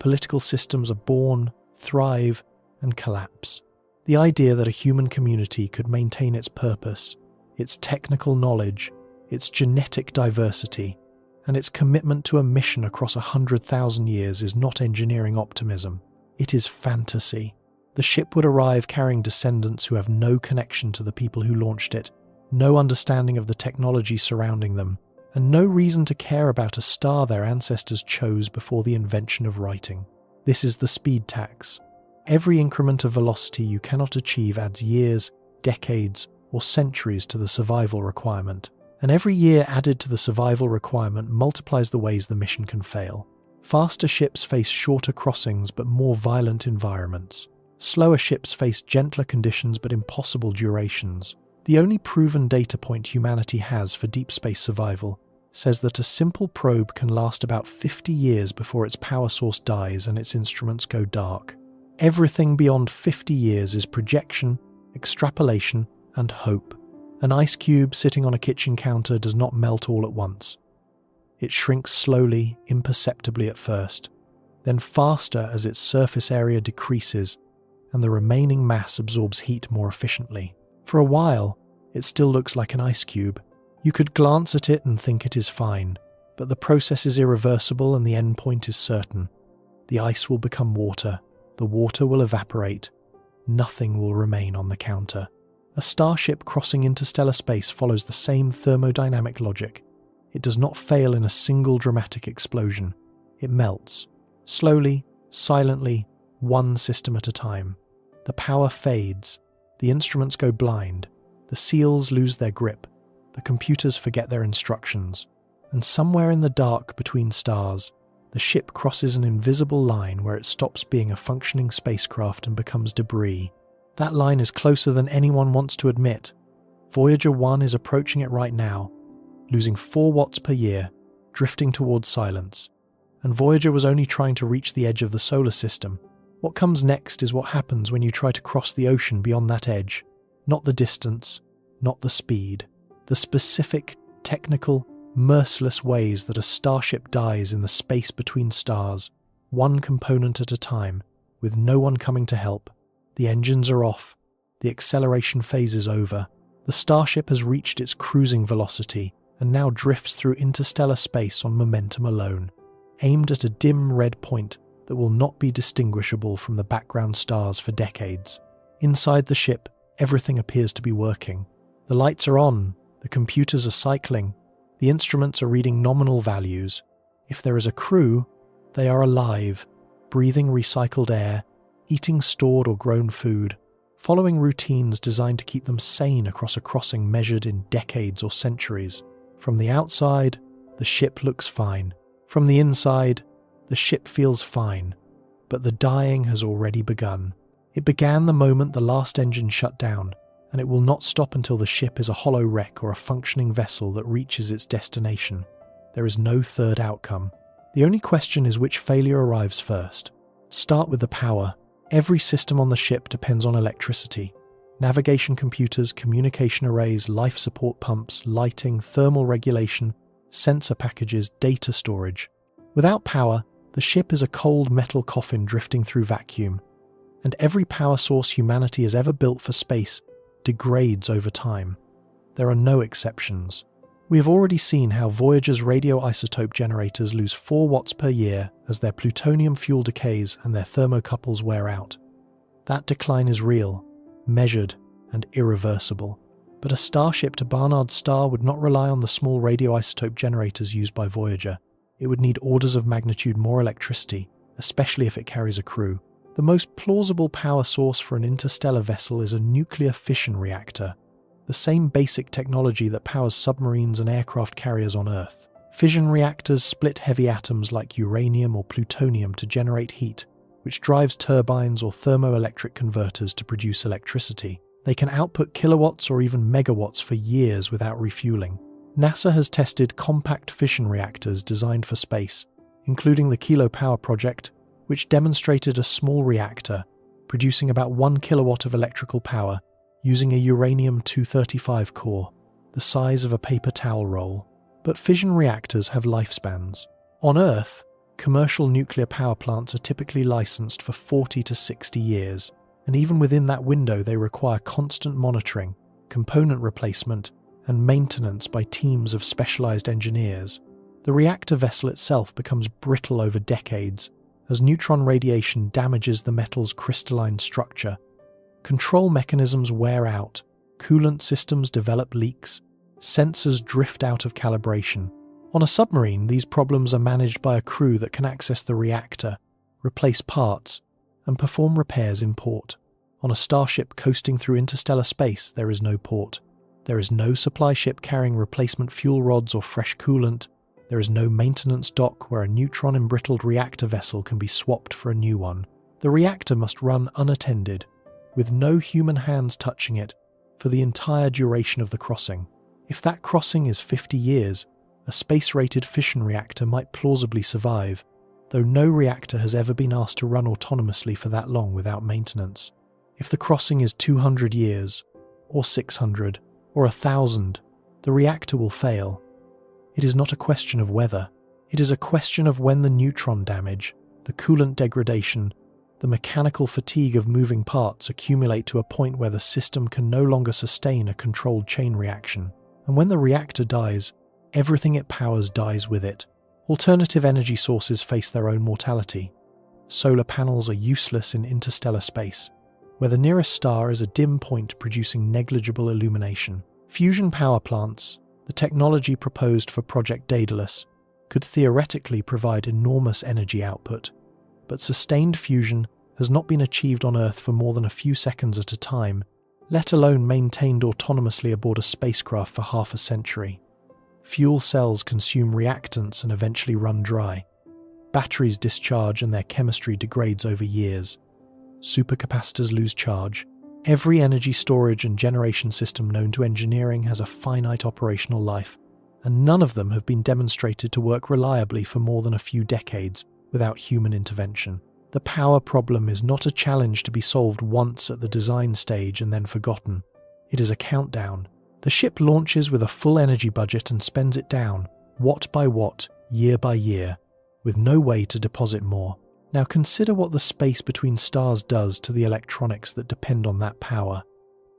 Political systems are born, thrive, and collapse. The idea that a human community could maintain its purpose, its technical knowledge, its genetic diversity, and its commitment to a mission across 100,000 years is not engineering optimism. It is fantasy. The ship would arrive carrying descendants who have no connection to the people who launched it, no understanding of the technology surrounding them, and no reason to care about a star their ancestors chose before the invention of writing. This is the speed tax. Every increment of velocity you cannot achieve adds years, decades, or centuries to the survival requirement, and every year added to the survival requirement multiplies the ways the mission can fail. Faster ships face shorter crossings but more violent environments. Slower ships face gentler conditions but impossible durations. The only proven data point humanity has for deep space survival says that a simple probe can last about 50 years before its power source dies and its instruments go dark. Everything beyond 50 years is projection, extrapolation, and hope. An ice cube sitting on a kitchen counter does not melt all at once. It shrinks slowly, imperceptibly at first, then faster as its surface area decreases and the remaining mass absorbs heat more efficiently. For a while, it still looks like an ice cube. You could glance at it and think it is fine, but the process is irreversible and the end point is certain. The ice will become water, the water will evaporate, nothing will remain on the counter. A starship crossing interstellar space follows the same thermodynamic logic. It does not fail in a single dramatic explosion. It melts, slowly, silently, one system at a time. The power fades, the instruments go blind, the seals lose their grip, the computers forget their instructions, And somewhere in the dark between stars, the ship crosses an invisible line where it stops being a functioning spacecraft and becomes debris. That line is closer than anyone wants to admit. Voyager 1 is approaching it right now, losing 4 watts per year, drifting towards silence. And Voyager was only trying to reach the edge of the solar system. What comes next is what happens when you try to cross the ocean beyond that edge. Not the distance, not the speed. The specific, technical, merciless ways that a starship dies in the space between stars, one component at a time, with no one coming to help. The engines are off. The acceleration phase is over. The starship has reached its cruising velocity and now drifts through interstellar space on momentum alone, aimed at a dim red point that will not be distinguishable from the background stars for decades. Inside the ship, everything appears to be working. The lights are on, the computers are cycling, the instruments are reading nominal values. If there is a crew, they are alive, breathing recycled air, eating stored or grown food, following routines designed to keep them sane across a crossing measured in decades or centuries. From the outside, the ship looks fine. From the inside, the ship feels fine. But the dying has already begun. It began the moment the last engine shut down, and it will not stop until the ship is a hollow wreck or a functioning vessel that reaches its destination. There is no third outcome. The only question is which failure arrives first. Start with the power. Every system on the ship depends on electricity. Navigation computers, communication arrays, life support pumps, lighting, thermal regulation, sensor packages, data storage. Without power, the ship is a cold metal coffin drifting through vacuum. And every power source humanity has ever built for space degrades over time. There are no exceptions. We have already seen how Voyager's radioisotope generators lose 4 watts per year as their plutonium fuel decays and their thermocouples wear out. That decline is real, measured, and irreversible. But a starship to Barnard's star would not rely on the small radioisotope generators used by Voyager. It would need orders of magnitude more electricity, especially if it carries a crew. The most plausible power source for an interstellar vessel is a nuclear fission reactor, the same basic technology that powers submarines and aircraft carriers on Earth. Fission reactors split heavy atoms like uranium or plutonium to generate heat, which drives turbines or thermoelectric converters to produce electricity. They can output kilowatts or even megawatts for years without refueling. NASA has tested compact fission reactors designed for space, including the Kilo Power project, which demonstrated a small reactor producing about 1 kilowatt of electrical power using a uranium-235 core, the size of a paper towel roll. But fission reactors have lifespans. On Earth, commercial nuclear power plants are typically licensed for 40 to 60 years, and even within that window they require constant monitoring, component replacement, and maintenance by teams of specialized engineers. The reactor vessel itself becomes brittle over decades, as neutron radiation damages the metal's crystalline structure. Control mechanisms wear out, coolant systems develop leaks, sensors drift out of calibration. On a submarine, these problems are managed by a crew that can access the reactor, replace parts, and perform repairs in port. On a starship coasting through interstellar space, there is no port. There is no supply ship carrying replacement fuel rods or fresh coolant. There is no maintenance dock where a neutron-embrittled reactor vessel can be swapped for a new one. The reactor must run unattended, with no human hands touching it, for the entire duration of the crossing. If that crossing is 50 years, a space-rated fission reactor might plausibly survive, though no reactor has ever been asked to run autonomously for that long without maintenance. If the crossing is 200 years, or 600, or 1,000, the reactor will fail. It is not a question of whether. It is a question of when the neutron damage, the coolant degradation, the mechanical fatigue of moving parts accumulate to a point where the system can no longer sustain a controlled chain reaction. And when the reactor dies, everything it powers dies with it. Alternative energy sources face their own mortality. Solar panels are useless in interstellar space, where the nearest star is a dim point producing negligible illumination. Fusion power plants, the technology proposed for Project Daedalus, could theoretically provide enormous energy output, but sustained fusion has not been achieved on Earth for more than a few seconds at a time, let alone maintained autonomously aboard a spacecraft for half a century. Fuel cells consume reactants and eventually run dry. Batteries discharge and their chemistry degrades over years. Supercapacitors lose charge. Every energy storage and generation system known to engineering has a finite operational life, and none of them have been demonstrated to work reliably for more than a few decades without human intervention. The power problem is not a challenge to be solved once at the design stage and then forgotten. It is a countdown. The ship launches with a full energy budget and spends it down, watt by watt, year by year, with no way to deposit more. Now consider what the space between stars does to the electronics that depend on that power.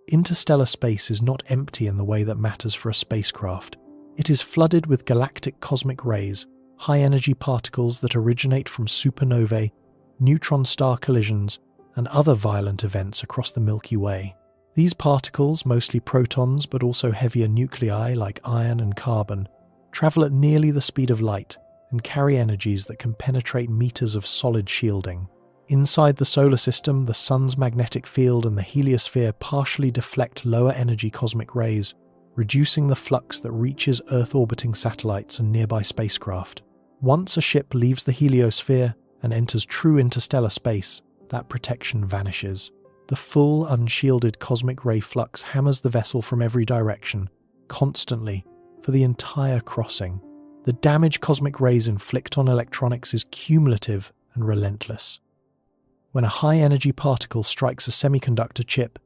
Interstellar space is not empty in the way that matters for a spacecraft. It is flooded with galactic cosmic rays, high-energy particles that originate from supernovae, neutron star collisions, and other violent events across the Milky Way. These particles, mostly protons but also heavier nuclei like iron and carbon, travel at nearly the speed of light and carry energies that can penetrate meters of solid shielding. Inside the solar system, the sun's magnetic field and the heliosphere partially deflect lower-energy cosmic rays, reducing the flux that reaches Earth-orbiting satellites and nearby spacecraft. Once a ship leaves the heliosphere and enters true interstellar space, that protection vanishes. The full, unshielded cosmic ray flux hammers the vessel from every direction, constantly, for the entire crossing. The damage cosmic rays inflict on electronics is cumulative and relentless. When a high-energy particle strikes a semiconductor chip,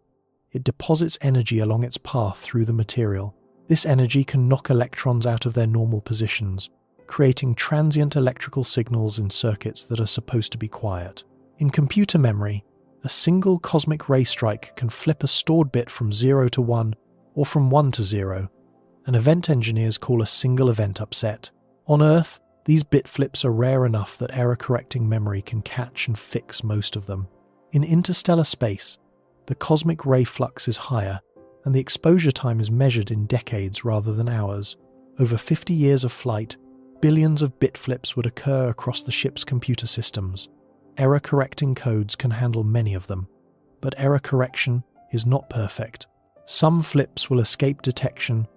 it deposits energy along its path through the material. This energy can knock electrons out of their normal positions, creating transient electrical signals in circuits that are supposed to be quiet. In computer memory, a single cosmic ray strike can flip a stored bit from 0 to 1 or from 1 to 0, an event engineers call a single event upset. On Earth, these bit flips are rare enough that error-correcting memory can catch and fix most of them. In interstellar space, the cosmic ray flux is higher, and the exposure time is measured in decades rather than hours. Over 50 years of flight, billions of bit flips would occur across the ship's computer systems. Error-correcting codes can handle many of them, but error correction is not perfect. Some flips will escape detection,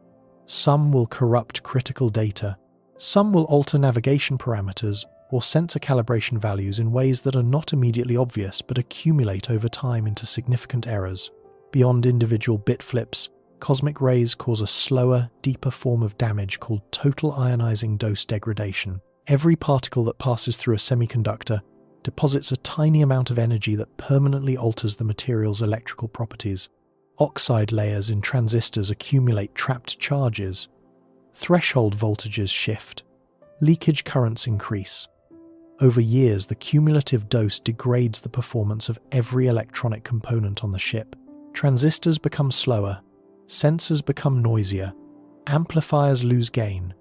some will corrupt critical data, some will alter navigation parameters or sensor calibration values in ways that are not immediately obvious but accumulate over time into significant errors. Beyond individual bit flips, cosmic rays cause a slower, deeper form of damage called total ionizing dose degradation. Every particle that passes through a semiconductor deposits a tiny amount of energy that permanently alters the material's electrical properties. Oxide layers in transistors accumulate trapped charges. Threshold voltages shift. Leakage currents increase. Over years, the cumulative dose degrades the performance of every electronic component on the ship. Transistors become slower. Sensors become noisier. Amplifiers lose gain.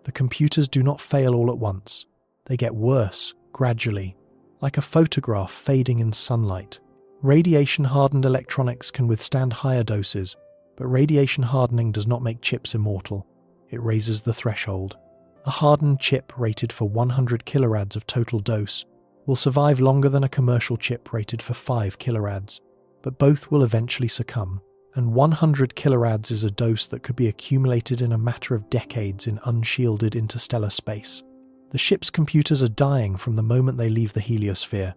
The computers do not fail all at once. They get worse, gradually, like a photograph fading in sunlight. Radiation-hardened electronics can withstand higher doses, but radiation hardening does not make chips immortal. It raises the threshold. A hardened chip rated for 100 kilorads of total dose will survive longer than a commercial chip rated for 5 kilorads, but both will eventually succumb, and 100 kilorads is a dose that could be accumulated in a matter of decades in unshielded interstellar space. The ship's computers are dying from the moment they leave the heliosphere.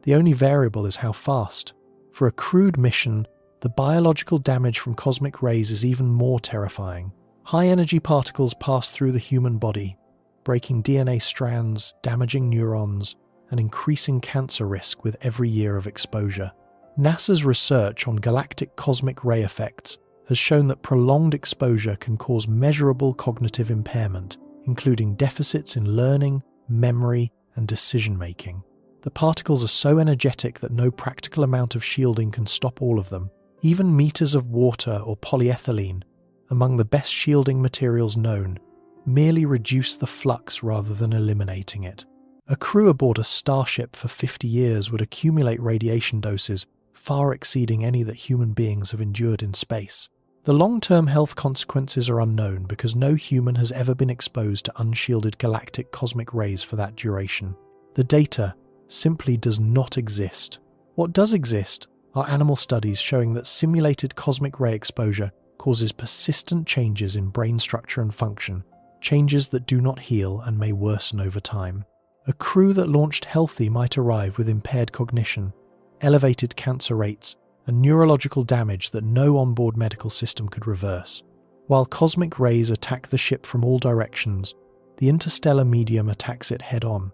The only variable is how fast. For a crewed mission, the biological damage from cosmic rays is even more terrifying. High-energy particles pass through the human body, breaking DNA strands, damaging neurons, and increasing cancer risk with every year of exposure. NASA's research on galactic cosmic ray effects has shown that prolonged exposure can cause measurable cognitive impairment, including deficits in learning, memory, and decision-making. The particles are so energetic that no practical amount of shielding can stop all of them. Even meters of water or polyethylene, among the best shielding materials known, merely reduce the flux rather than eliminating it. A crew aboard a Starship for 50 years would accumulate radiation doses far exceeding any that human beings have endured in space. The long-term health consequences are unknown because no human has ever been exposed to unshielded galactic cosmic rays for that duration. The data simply does not exist. What does exist are animal studies showing that simulated cosmic ray exposure causes persistent changes in brain structure and function, changes that do not heal and may worsen over time. A crew that launched healthy might arrive with impaired cognition, elevated cancer rates, and neurological damage that no onboard medical system could reverse. While cosmic rays attack the ship from all directions, the interstellar medium attacks it head-on.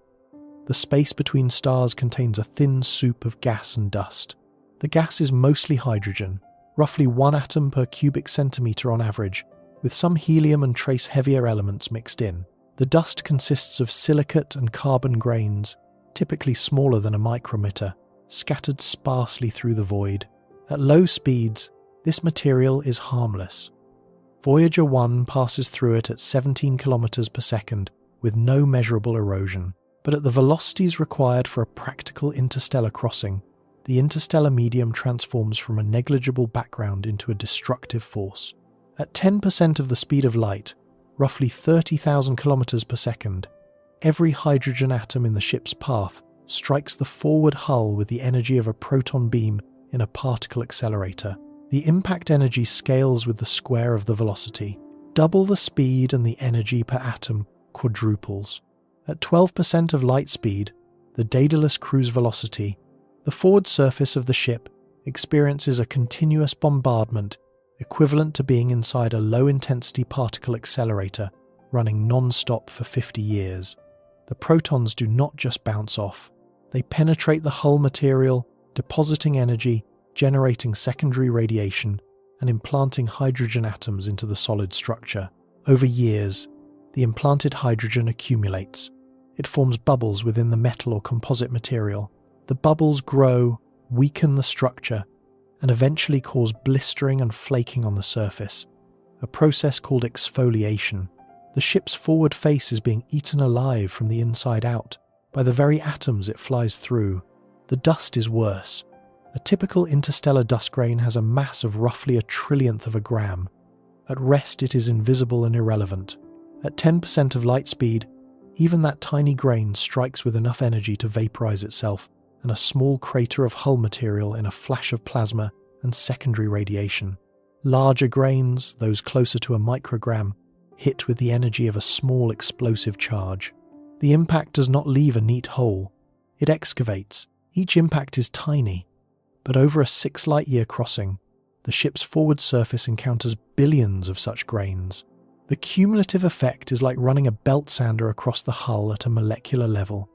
The space between stars contains a thin soup of gas and dust. The gas is mostly hydrogen, roughly 1 atom per cubic centimetre on average, with some helium and trace heavier elements mixed in. The dust consists of silicate and carbon grains, typically smaller than a micrometer, scattered sparsely through the void. At low speeds, this material is harmless. Voyager 1 passes through it at 17 kilometers per second with no measurable erosion. But at the velocities required for a practical interstellar crossing, the interstellar medium transforms from a negligible background into a destructive force. At 10% of the speed of light, roughly 30,000 kilometers per second, every hydrogen atom in the ship's path strikes the forward hull with the energy of a proton beam in a particle accelerator. The impact energy scales with the square of the velocity. Double the speed and the energy per atom quadruples. At 12% of light speed, the Daedalus cruise velocity, the forward surface of the ship experiences a continuous bombardment equivalent to being inside a low-intensity particle accelerator running non-stop for 50 years. The protons do not just bounce off. They penetrate the hull material, depositing energy, generating secondary radiation, and implanting hydrogen atoms into the solid structure. Over years, the implanted hydrogen accumulates. It forms bubbles within the metal or composite material. The bubbles grow, weaken the structure, and eventually cause blistering and flaking on the surface, a process called exfoliation. The ship's forward face is being eaten alive from the inside out by the very atoms it flies through. The dust is worse. A typical interstellar dust grain has a mass of roughly a trillionth of a gram. At rest, it is invisible and irrelevant. At 10% of light speed, even that tiny grain strikes with enough energy to vaporize itself and a small crater of hull material in a flash of plasma and secondary radiation. Larger grains, those closer to a microgram, hit with the energy of a small explosive charge. The impact does not leave a neat hole. It excavates. Each impact is tiny, but over a 6 light-year crossing, the ship's forward surface encounters billions of such grains. The cumulative effect is like running a belt sander across the hull at a molecular level.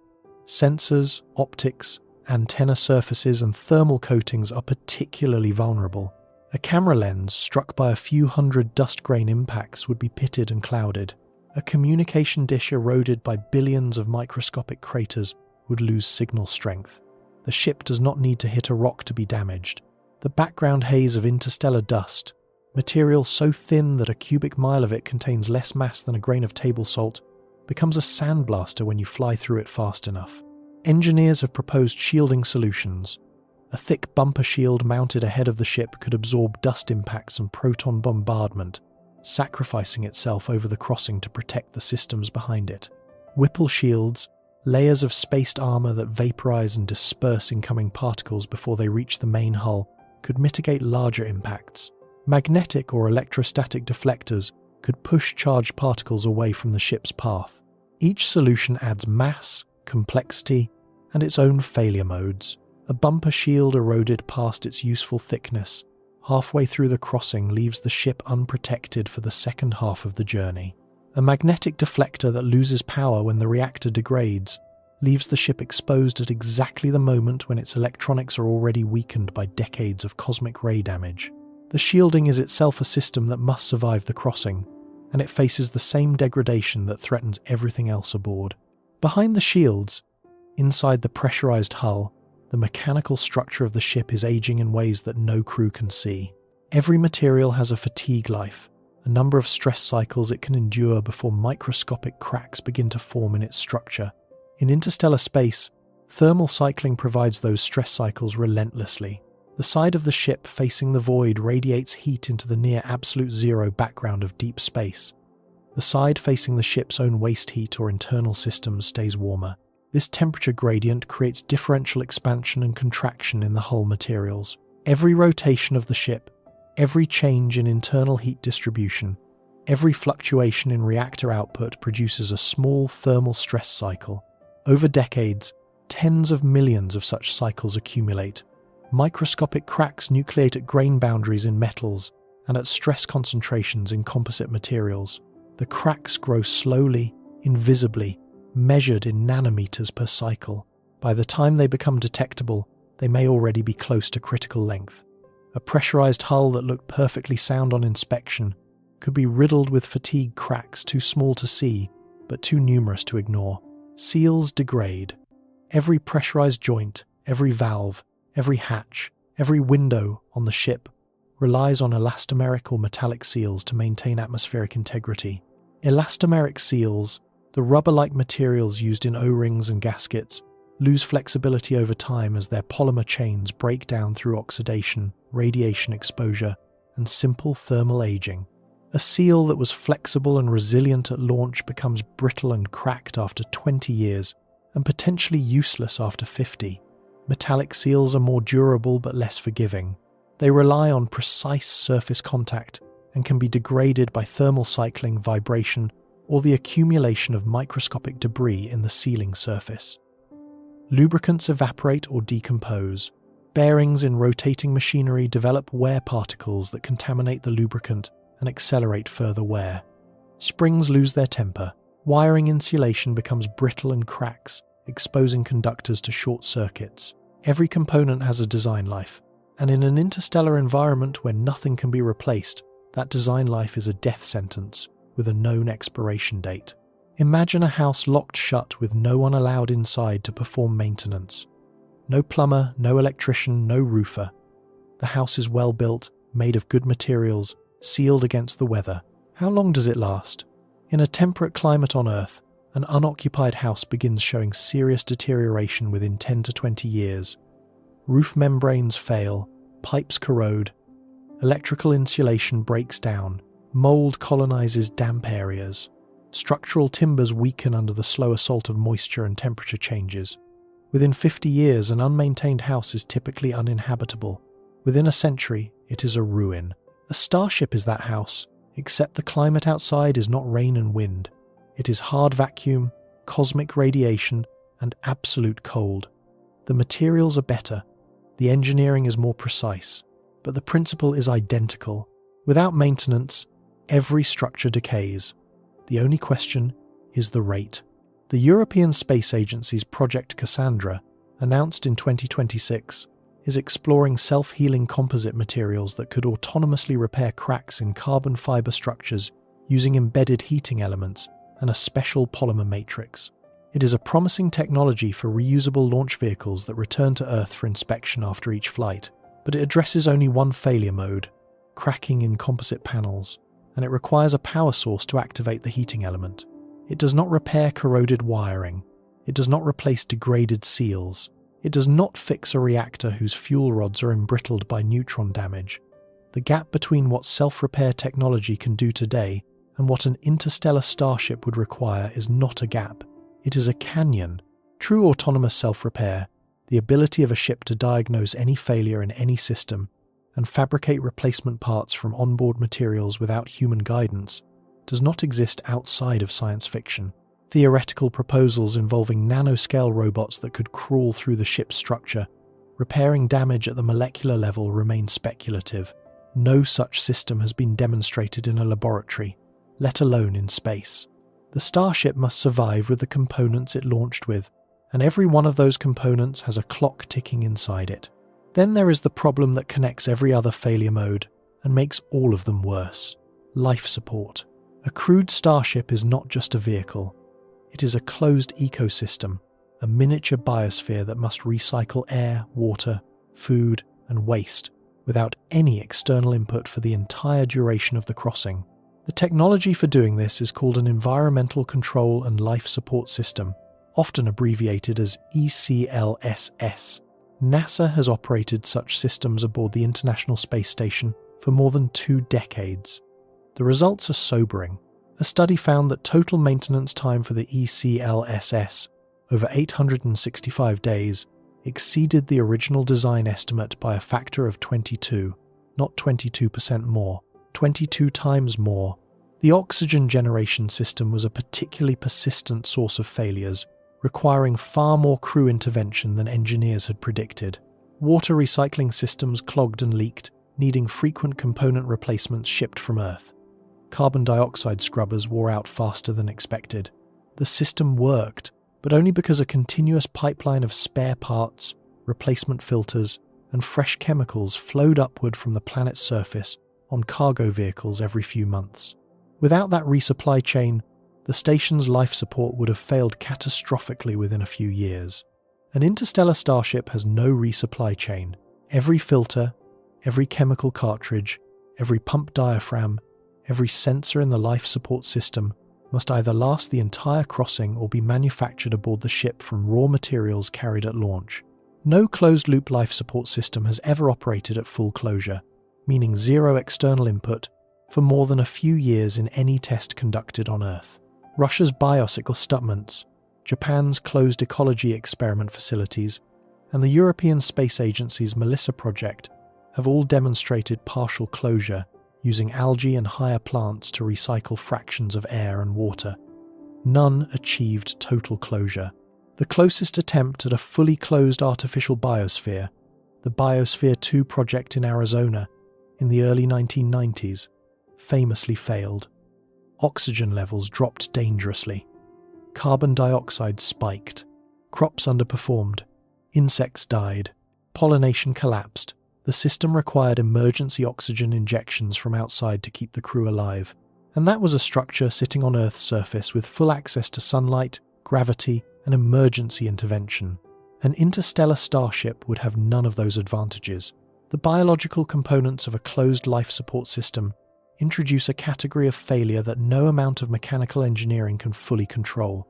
Sensors, optics, antenna surfaces and thermal coatings are particularly vulnerable. A camera lens struck by a few hundred dust grain impacts would be pitted and clouded. A communication dish eroded by billions of microscopic craters would lose signal strength. The ship does not need to hit a rock to be damaged. The background haze of interstellar dust, material so thin that a cubic mile of it contains less mass than a grain of table salt, becomes a sandblaster when you fly through it fast enough. Engineers have proposed shielding solutions. A thick bumper shield mounted ahead of the ship could absorb dust impacts and proton bombardment, sacrificing itself over the crossing to protect the systems behind it. Whipple shields, layers of spaced armor that vaporize and disperse incoming particles before they reach the main hull, could mitigate larger impacts. Magnetic or electrostatic deflectors could push charged particles away from the ship's path. Each solution adds mass, complexity, and its own failure modes. A bumper shield eroded past its useful thickness, halfway through the crossing leaves the ship unprotected for the second half of the journey. A magnetic deflector that loses power when the reactor degrades leaves the ship exposed at exactly the moment when its electronics are already weakened by decades of cosmic ray damage. The shielding is itself a system that must survive the crossing, and it faces the same degradation that threatens everything else aboard. Behind the shields, inside the pressurized hull, the mechanical structure of the ship is aging in ways that no crew can see. Every material has a fatigue life, a number of stress cycles it can endure before microscopic cracks begin to form in its structure. In interstellar space, thermal cycling provides those stress cycles relentlessly. The side of the ship facing the void radiates heat into the near absolute zero background of deep space. The side facing the ship's own waste heat or internal systems stays warmer. This temperature gradient creates differential expansion and contraction in the hull materials. Every rotation of the ship, every change in internal heat distribution, Every fluctuation in reactor output produces a small thermal stress cycle. Over decades, tens of millions of such cycles accumulate. Microscopic cracks nucleate at grain boundaries in metals and at stress concentrations in composite materials. The cracks grow slowly, invisibly, measured in nanometers per cycle. By the time they become detectable, they may already be close to critical length. A pressurized hull that looked perfectly sound on inspection could be riddled with fatigue cracks too small to see, but too numerous to ignore. Seals degrade. Every pressurized joint, every valve, every hatch, every window on the ship relies on elastomeric or metallic seals to maintain atmospheric integrity. Elastomeric seals, the rubber-like materials used in O-rings and gaskets, lose flexibility over time as their polymer chains break down through oxidation, radiation exposure, and simple thermal aging. A seal that was flexible and resilient at launch becomes brittle and cracked after 20 years, and potentially useless after 50. Metallic seals are more durable but less forgiving. They rely on precise surface contact and can be degraded by thermal cycling, vibration, or the accumulation of microscopic debris in the sealing surface. Lubricants evaporate or decompose. Bearings in rotating machinery develop wear particles that contaminate the lubricant and accelerate further wear. Springs lose their temper. Wiring insulation becomes brittle and cracks, exposing conductors to short circuits. Every component has a design life, and in an interstellar environment where nothing can be replaced, that design life is a death sentence with a known expiration date. Imagine a house locked shut with no one allowed inside to perform maintenance. No plumber, no electrician, no roofer. The house is well built, made of good materials, sealed against the weather. How long does it last? In a temperate climate on Earth, an unoccupied house begins showing serious deterioration within 10 to 20 years. Roof membranes fail, pipes corrode, electrical insulation breaks down, mold colonizes damp areas. Structural timbers weaken under the slow assault of moisture and temperature changes. Within 50 years, an unmaintained house is typically uninhabitable. Within a century, it is a ruin. A starship is that house, except the climate outside is not rain and wind. It is hard vacuum, cosmic radiation, and absolute cold. The materials are better, the engineering is more precise, but the principle is identical. Without maintenance, every structure decays. The only question is the rate. The European Space Agency's Project Cassandra, announced in 2026, is exploring self-healing composite materials that could autonomously repair cracks in carbon fiber structures using embedded heating elements and a special polymer matrix. It is a promising technology for reusable launch vehicles that return to Earth for inspection after each flight, but it addresses only one failure mode, cracking in composite panels, and it requires a power source to activate the heating element. It does not repair corroded wiring. It does not replace degraded seals. It does not fix a reactor whose fuel rods are embrittled by neutron damage. The gap between what self-repair technology can do today and what an interstellar starship would require is not a gap. It is a canyon. True autonomous self-repair, the ability of a ship to diagnose any failure in any system and fabricate replacement parts from onboard materials without human guidance, does not exist outside of science fiction. Theoretical proposals involving nanoscale robots that could crawl through the ship's structure, repairing damage at the molecular level, remain speculative. No such system has been demonstrated in a laboratory, let alone in space. The Starship must survive with the components it launched with, and every one of those components has a clock ticking inside it. Then there is the problem that connects every other failure mode and makes all of them worse: life support. A crewed starship is not just a vehicle. It is a closed ecosystem, a miniature biosphere that must recycle air, water, food, and waste without any external input for the entire duration of the crossing. The technology for doing this is called an Environmental Control and Life Support System, often abbreviated as ECLSS. NASA has operated such systems aboard the International Space Station for more than 2 decades. The results are sobering. A study found that total maintenance time for the ECLSS, over 865 days, exceeded the original design estimate by a factor of 22, not 22% more, 22 times more. The oxygen generation system was a particularly persistent source of failures, requiring far more crew intervention than engineers had predicted. Water recycling systems clogged and leaked, needing frequent component replacements shipped from Earth. Carbon dioxide scrubbers wore out faster than expected. The system worked, but only because a continuous pipeline of spare parts, replacement filters, and fresh chemicals flowed upward from the planet's surface on cargo vehicles every few months. Without that resupply chain, the station's life support would have failed catastrophically within a few years. An interstellar starship has no resupply chain. Every filter, every chemical cartridge, every pump diaphragm, every sensor in the life support system must either last the entire crossing or be manufactured aboard the ship from raw materials carried at launch. No closed-loop life support system has ever operated at full closure, meaning zero external input, for more than a few years in any test conducted on Earth. Russia's biocycle stubments, Japan's closed ecology experiment facilities, and the European Space Agency's Melissa project have all demonstrated partial closure using algae and higher plants to recycle fractions of air and water. None achieved total closure. The closest attempt at a fully closed artificial biosphere, the Biosphere 2 project in Arizona, in the early 1990s, famously failed. Oxygen levels dropped dangerously. Carbon dioxide spiked. Crops underperformed. Insects died. Pollination collapsed. The system required emergency oxygen injections from outside to keep the crew alive. And that was a structure sitting on Earth's surface with full access to sunlight, gravity, and emergency intervention. An interstellar starship would have none of those advantages. The biological components of a closed life support system introduce a category of failure that no amount of mechanical engineering can fully control.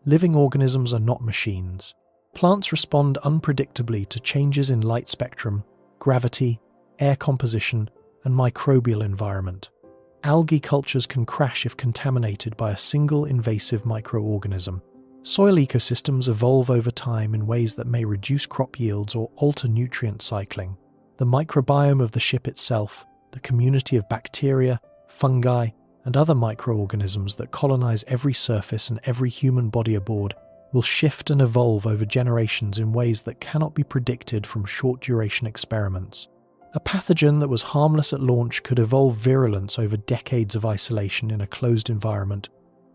Living organisms are not machines. Plants respond unpredictably to changes in light spectrum, gravity, air composition, and microbial environment. Algae cultures can crash if contaminated by a single invasive microorganism. Soil ecosystems evolve over time in ways that may reduce crop yields or alter nutrient cycling. The microbiome of the ship itself, the community of bacteria, fungi, and other microorganisms that colonize every surface and every human body aboard, will shift and evolve over generations in ways that cannot be predicted from short-duration experiments. A pathogen that was harmless at launch could evolve virulence over decades of isolation in a closed environment,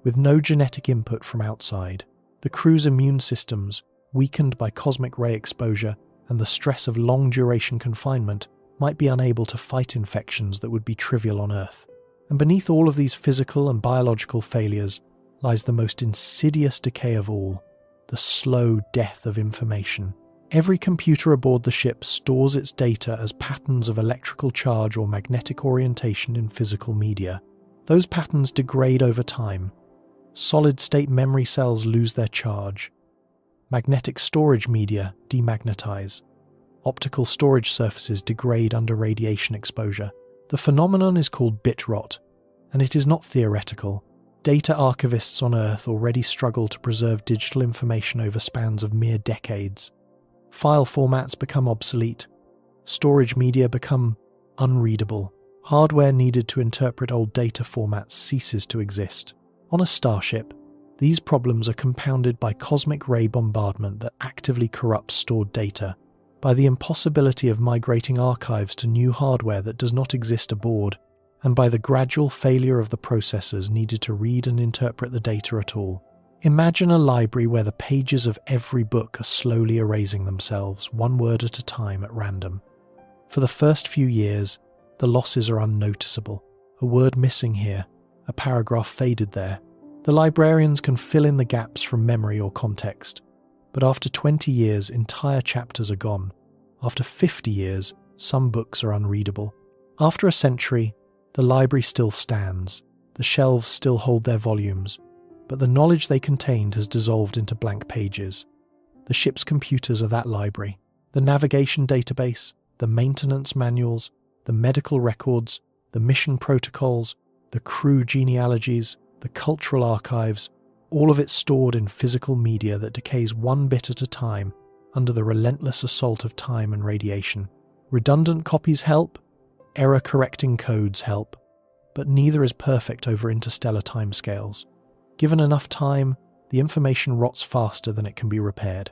with no genetic input from outside. The crew's immune systems, weakened by cosmic ray exposure and the stress of long-duration confinement, might be unable to fight infections that would be trivial on Earth. And beneath all of these physical and biological failures lies the most insidious decay of all, the slow death of information. Every computer aboard the ship stores its data as patterns of electrical charge or magnetic orientation in physical media. Those patterns degrade over time. Solid-state memory cells lose their charge. Magnetic storage media demagnetize. Optical storage surfaces degrade under radiation exposure. The phenomenon is called bit rot, and it is not theoretical. Data archivists on Earth already struggle to preserve digital information over spans of mere decades. File formats become obsolete. Storage media become unreadable. Hardware needed to interpret old data formats ceases to exist. On a starship, these problems are compounded by cosmic ray bombardment that actively corrupts stored data, by the impossibility of migrating archives to new hardware that does not exist aboard, and by the gradual failure of the processors needed to read and interpret the data at all. Imagine a library where the pages of every book are slowly erasing themselves, one word at a time at random. For the first few years, the losses are unnoticeable. A word missing here, a paragraph faded there. The librarians can fill in the gaps from memory or context. But after 20 years, entire chapters are gone. After 50 years, some books are unreadable. After a century, the library still stands. The shelves still hold their volumes, but the knowledge they contained has dissolved into blank pages. The ship's computers are that library. The navigation database, the maintenance manuals, the medical records, the mission protocols, the crew genealogies, the cultural archives, all of it stored in physical media that decays one bit at a time under the relentless assault of time and radiation. Redundant copies help, error-correcting codes help, but neither is perfect over interstellar timescales. Given enough time, the information rots faster than it can be repaired.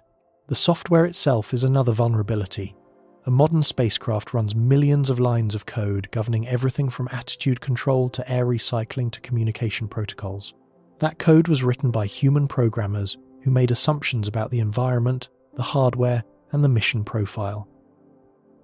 The software itself is another vulnerability. A modern spacecraft runs millions of lines of code governing everything from attitude control to air recycling to communication protocols. That code was written by human programmers who made assumptions about the environment, the hardware, and the mission profile.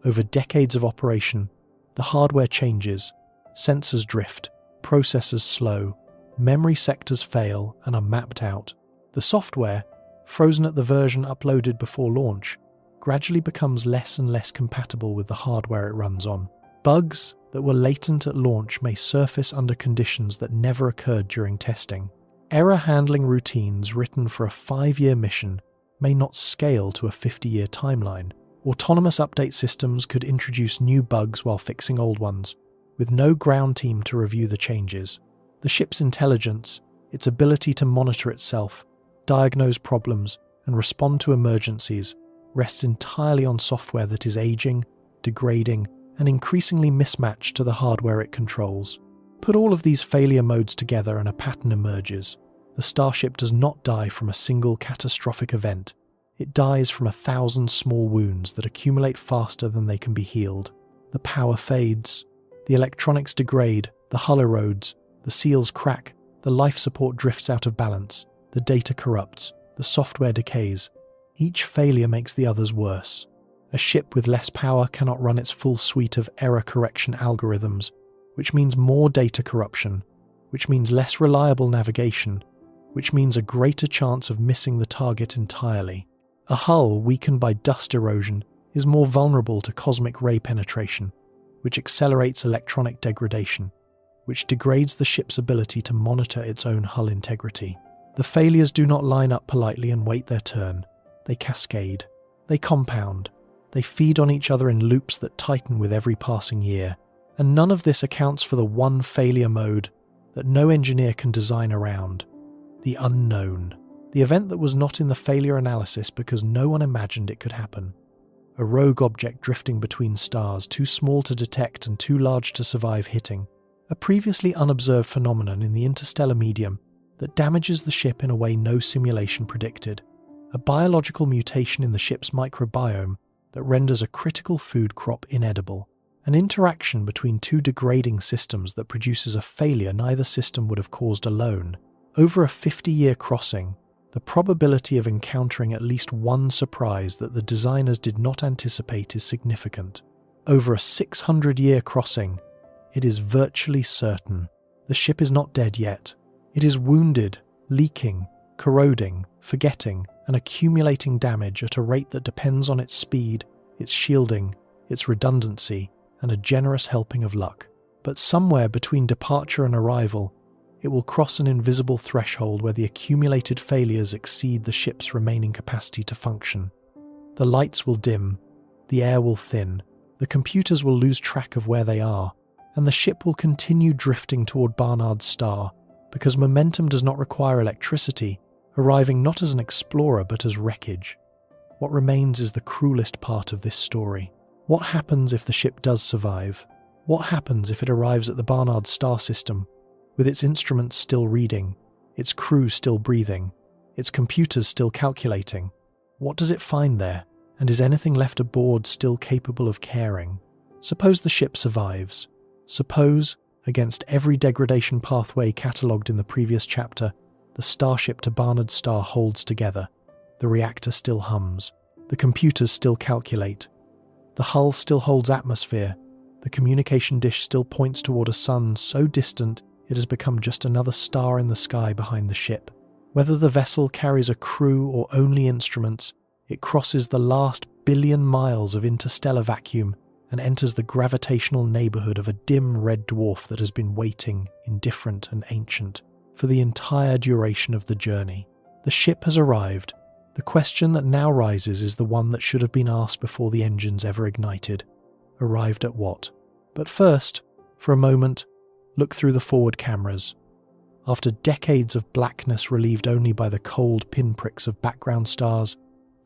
Over decades of operation, the hardware changes, sensors drift, processors slow, memory sectors fail and are mapped out. The software, frozen at the version uploaded before launch, gradually becomes less and less compatible with the hardware it runs on. Bugs that were latent at launch may surface under conditions that never occurred during testing. Error handling routines written for a 5-year mission may not scale to a 50-year timeline. Autonomous update systems could introduce new bugs while fixing old ones, with no ground team to review the changes. The ship's intelligence, its ability to monitor itself, diagnose problems, and respond to emergencies rests entirely on software that is aging, degrading, and increasingly mismatched to the hardware it controls. Put all of these failure modes together and a pattern emerges. The Starship does not die from a single catastrophic event. It dies from 1,000 small wounds that accumulate faster than they can be healed. The power fades, the electronics degrade, the hull erodes, the seals crack, the life support drifts out of balance, the data corrupts, the software decays. Each failure makes the others worse. A ship with less power cannot run its full suite of error correction algorithms, which means more data corruption, which means less reliable navigation, which means a greater chance of missing the target entirely. A hull weakened by dust erosion is more vulnerable to cosmic ray penetration, which accelerates electronic degradation, which degrades the ship's ability to monitor its own hull integrity. The failures do not line up politely and wait their turn. They cascade. They compound. They feed on each other in loops that tighten with every passing year. And none of this accounts for the one failure mode that no engineer can design around: the unknown. The event that was not in the failure analysis because no one imagined it could happen. A rogue object drifting between stars, too small to detect and too large to survive hitting. A previously unobserved phenomenon in the interstellar medium that damages the ship in a way no simulation predicted. A biological mutation in the ship's microbiome that renders a critical food crop inedible. An interaction between two degrading systems that produces a failure neither system would have caused alone. Over a 50-year crossing, the probability of encountering at least one surprise that the designers did not anticipate is significant. Over a 600-year crossing, it is virtually certain. The ship is not dead yet. It is wounded, leaking, corroding, forgetting, and accumulating damage at a rate that depends on its speed, its shielding, its redundancy, and a generous helping of luck. But somewhere between departure and arrival, it will cross an invisible threshold where the accumulated failures exceed the ship's remaining capacity to function. The lights will dim, the air will thin, the computers will lose track of where they are, and the ship will continue drifting toward Barnard's star, because momentum does not require electricity, arriving not as an explorer but as wreckage. What remains is the cruelest part of this story. What happens if the ship does survive? What happens if it arrives at the Barnard star system, with its instruments still reading, its crew still breathing, its computers still calculating? What does it find there, and is anything left aboard still capable of caring? Suppose the ship survives. Suppose, against every degradation pathway catalogued in the previous chapter, the Starship to Barnard star holds together. The reactor still hums. The computers still calculate. The hull still holds atmosphere. The communication dish still points toward a sun so distant it has become just another star in the sky behind the ship. Whether the vessel carries a crew or only instruments, it crosses the last billion miles of interstellar vacuum and enters the gravitational neighborhood of a dim red dwarf that has been waiting, indifferent and ancient, for the entire duration of the journey. The ship has arrived. The question that now rises is the one that should have been asked before the engines ever ignited. Arrived at what? But first, for a moment, look through the forward cameras. After decades of blackness relieved only by the cold pinpricks of background stars,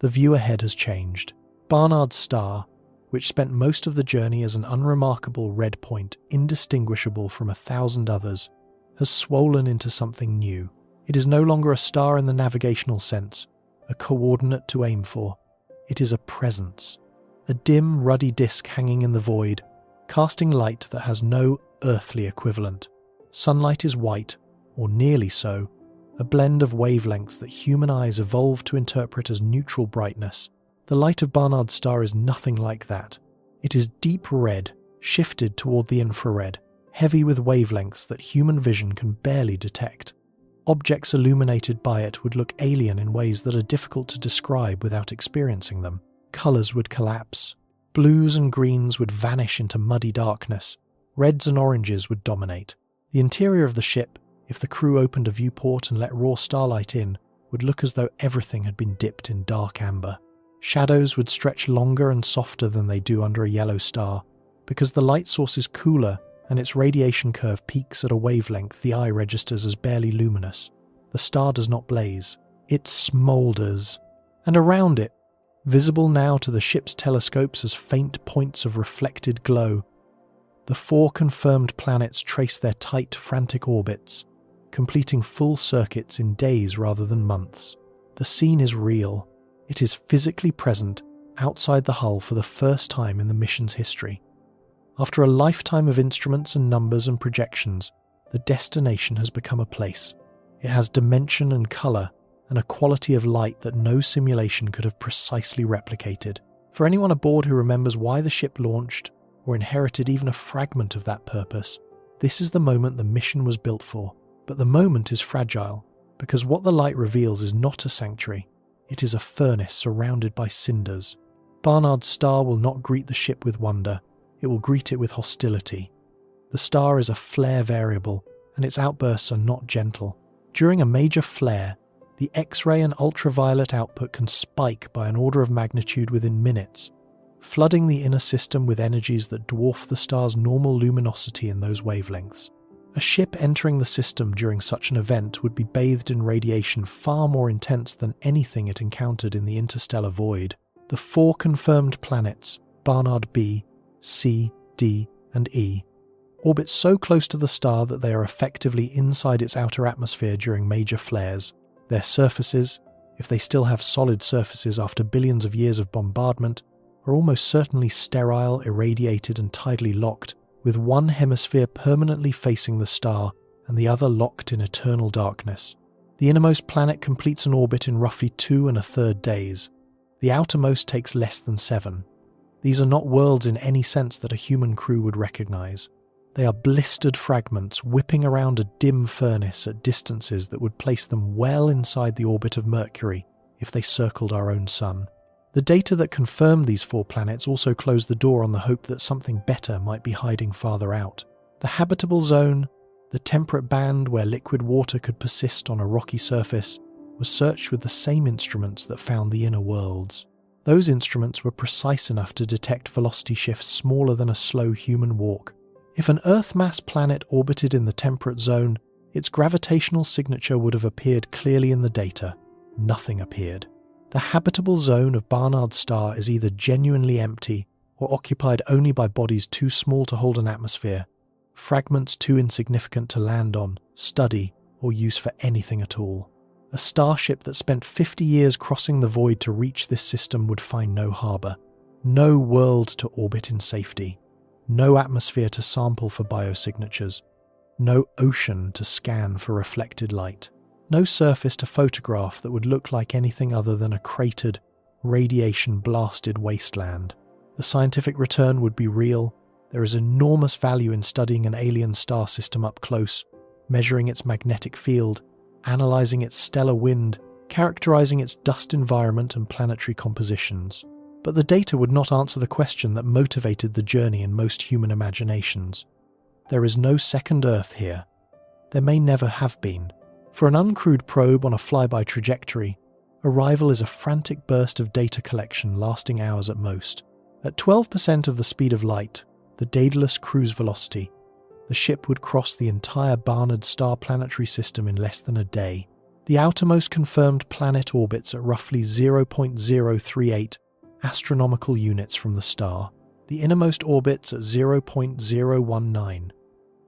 the view ahead has changed. Barnard's star, which spent most of the journey as an unremarkable red point indistinguishable from 1,000 others, has swollen into something new. It is no longer a star in the navigational sense, a coordinate to aim for. It is a presence, a dim, ruddy disk hanging in the void, casting light that has no earthly equivalent. Sunlight is white, or nearly so, a blend of wavelengths that human eyes evolved to interpret as neutral brightness. The light of Barnard's star is nothing like that. It is deep red, shifted toward the infrared, heavy with wavelengths that human vision can barely detect. Objects illuminated by it would look alien in ways that are difficult to describe without experiencing them. Colors would collapse. Blues and greens would vanish into muddy darkness. Reds and oranges would dominate. The interior of the ship, if the crew opened a viewport and let raw starlight in, would look as though everything had been dipped in dark amber. Shadows would stretch longer and softer than they do under a yellow star, because the light source is cooler and its radiation curve peaks at a wavelength the eye registers as barely luminous. The star does not blaze. It smoulders. And around it, visible now to the ship's telescopes as faint points of reflected glow, the 4 confirmed planets trace their tight, frantic orbits, completing full circuits in days rather than months. The scene is real. It is physically present outside the hull for the first time in the mission's history. After a lifetime of instruments and numbers and projections, the destination has become a place. It has dimension and colour, and a quality of light that no simulation could have precisely replicated. For anyone aboard who remembers why the ship launched, or inherited even a fragment of that purpose, this is the moment the mission was built for. But the moment is fragile, because what the light reveals is not a sanctuary. It is a furnace surrounded by cinders. Barnard's star will not greet the ship with wonder. It will greet it with hostility. The star is a flare variable, and its outbursts are not gentle. During a major flare, the X-ray and ultraviolet output can spike by an order of magnitude within minutes, flooding the inner system with energies that dwarf the star's normal luminosity in those wavelengths. A ship entering the system during such an event would be bathed in radiation far more intense than anything it encountered in the interstellar void. The 4 confirmed planets, Barnard B, C, D, and E, orbit so close to the star that they are effectively inside its outer atmosphere during major flares. Their surfaces, if they still have solid surfaces after billions of years of bombardment, are almost certainly sterile, irradiated, and tidally locked, with one hemisphere permanently facing the star and the other locked in eternal darkness. The innermost planet completes an orbit in roughly 2 1/3 days. The outermost takes less than 7. These are not worlds in any sense that a human crew would recognize. They are blistered fragments whipping around a dim furnace at distances that would place them well inside the orbit of Mercury if they circled our own sun. The data that confirmed these 4 planets also closed the door on the hope that something better might be hiding farther out. The habitable zone, the temperate band where liquid water could persist on a rocky surface, was searched with the same instruments that found the inner worlds. Those instruments were precise enough to detect velocity shifts smaller than a slow human walk. If an Earth-mass planet orbited in the temperate zone, its gravitational signature would have appeared clearly in the data. Nothing appeared. The habitable zone of Barnard's star is either genuinely empty or occupied only by bodies too small to hold an atmosphere, fragments too insignificant to land on, study, or use for anything at all. A starship that spent 50 years crossing the void to reach this system would find no harbour, no world to orbit in safety, no atmosphere to sample for biosignatures, no ocean to scan for reflected light, no surface to photograph that would look like anything other than a cratered, radiation-blasted wasteland. The scientific return would be real. There is enormous value in studying an alien star system up close, measuring its magnetic field, analysing its stellar wind, characterising its dust environment and planetary compositions. But the data would not answer the question that motivated the journey in most human imaginations. There is no second Earth here. There may never have been. For an uncrewed probe on a flyby trajectory, arrival is a frantic burst of data collection lasting hours at most. At 12% of the speed of light, the Daedalus cruise velocity, the ship would cross the entire Barnard star planetary system in less than a day. The outermost confirmed planet orbits at roughly 0.038 astronomical units from the star. The innermost orbits at 0.019.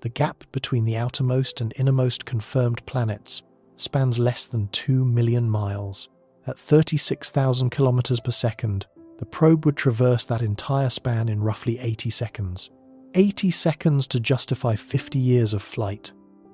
The gap between the outermost and innermost confirmed planets spans less than 2 million miles. At 36,000 kilometers per second, the probe would traverse that entire span in roughly 80 seconds. 80 seconds to justify 50 years of flight.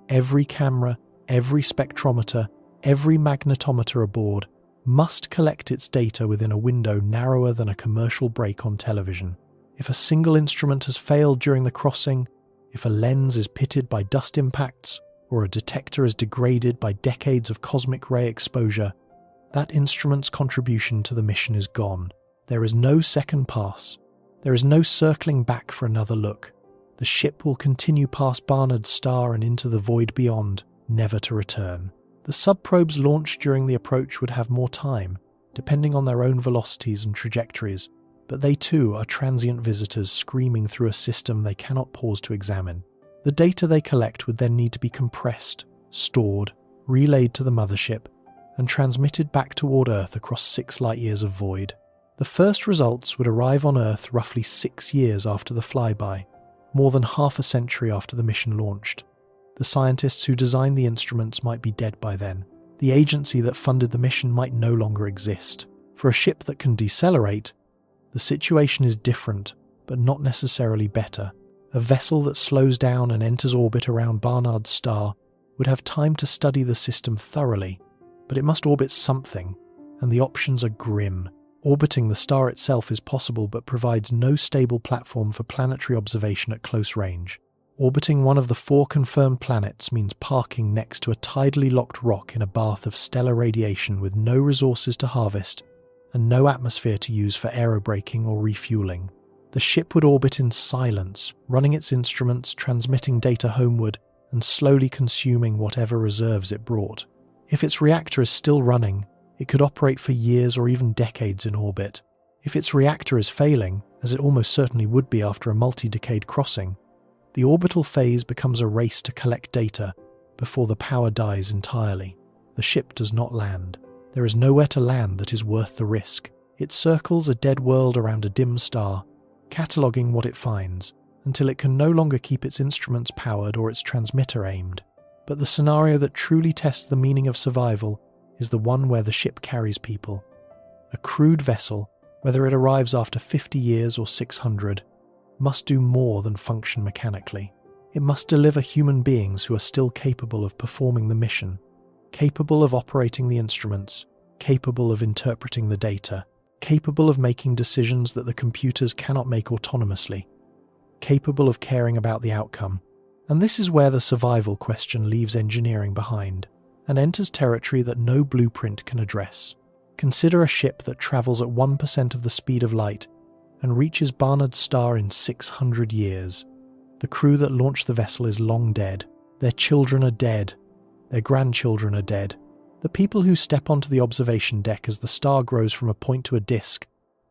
Every camera, every spectrometer, every magnetometer aboard must collect its data within a window narrower than a commercial break on television. If a single instrument has failed during the crossing, if a lens is pitted by dust impacts, or a detector is degraded by decades of cosmic ray exposure, that instrument's contribution to the mission is gone. There is no second pass. There is no circling back for another look. The ship will continue past Barnard's star and into the void beyond, never to return. The sub-probes launched during the approach would have more time, depending on their own velocities and trajectories, but they too are transient visitors screaming through a system they cannot pause to examine. The data they collect would then need to be compressed, stored, relayed to the mothership, and transmitted back toward Earth across 6 light-years of void. The first results would arrive on Earth roughly 6 years after the flyby, more than half a century after the mission launched. The scientists who designed the instruments might be dead by then. The agency that funded the mission might no longer exist. For a ship that can decelerate, the situation is different, but not necessarily better. A vessel that slows down and enters orbit around Barnard's star would have time to study the system thoroughly, but it must orbit something, and the options are grim. Orbiting the star itself is possible but provides no stable platform for planetary observation at close range. Orbiting one of the 4 confirmed planets means parking next to a tidally locked rock in a bath of stellar radiation with no resources to harvest and no atmosphere to use for aerobraking or refueling. The ship would orbit in silence, running its instruments, transmitting data homeward, and slowly consuming whatever reserves it brought. If its reactor is still running, it could operate for years or even decades in orbit. If its reactor is failing, as it almost certainly would be after a multi-decade crossing, the orbital phase becomes a race to collect data before the power dies entirely. The ship does not land. There is nowhere to land that is worth the risk. It circles a dead world around a dim star, cataloguing what it finds, until it can no longer keep its instruments powered or its transmitter aimed. But the scenario that truly tests the meaning of survival is the one where the ship carries people. A crewed vessel, whether it arrives after 50 years or 600, must do more than function mechanically. It must deliver human beings who are still capable of performing the mission, capable of operating the instruments, capable of interpreting the data, capable of making decisions that the computers cannot make autonomously, capable of caring about the outcome. And this is where the survival question leaves engineering behind and enters territory that no blueprint can address. Consider a ship that travels at 1% of the speed of light and reaches Barnard's star in 600 years. The crew that launched the vessel is long dead. Their children are dead. Their grandchildren are dead. The people who step onto the observation deck as the star grows from a point to a disk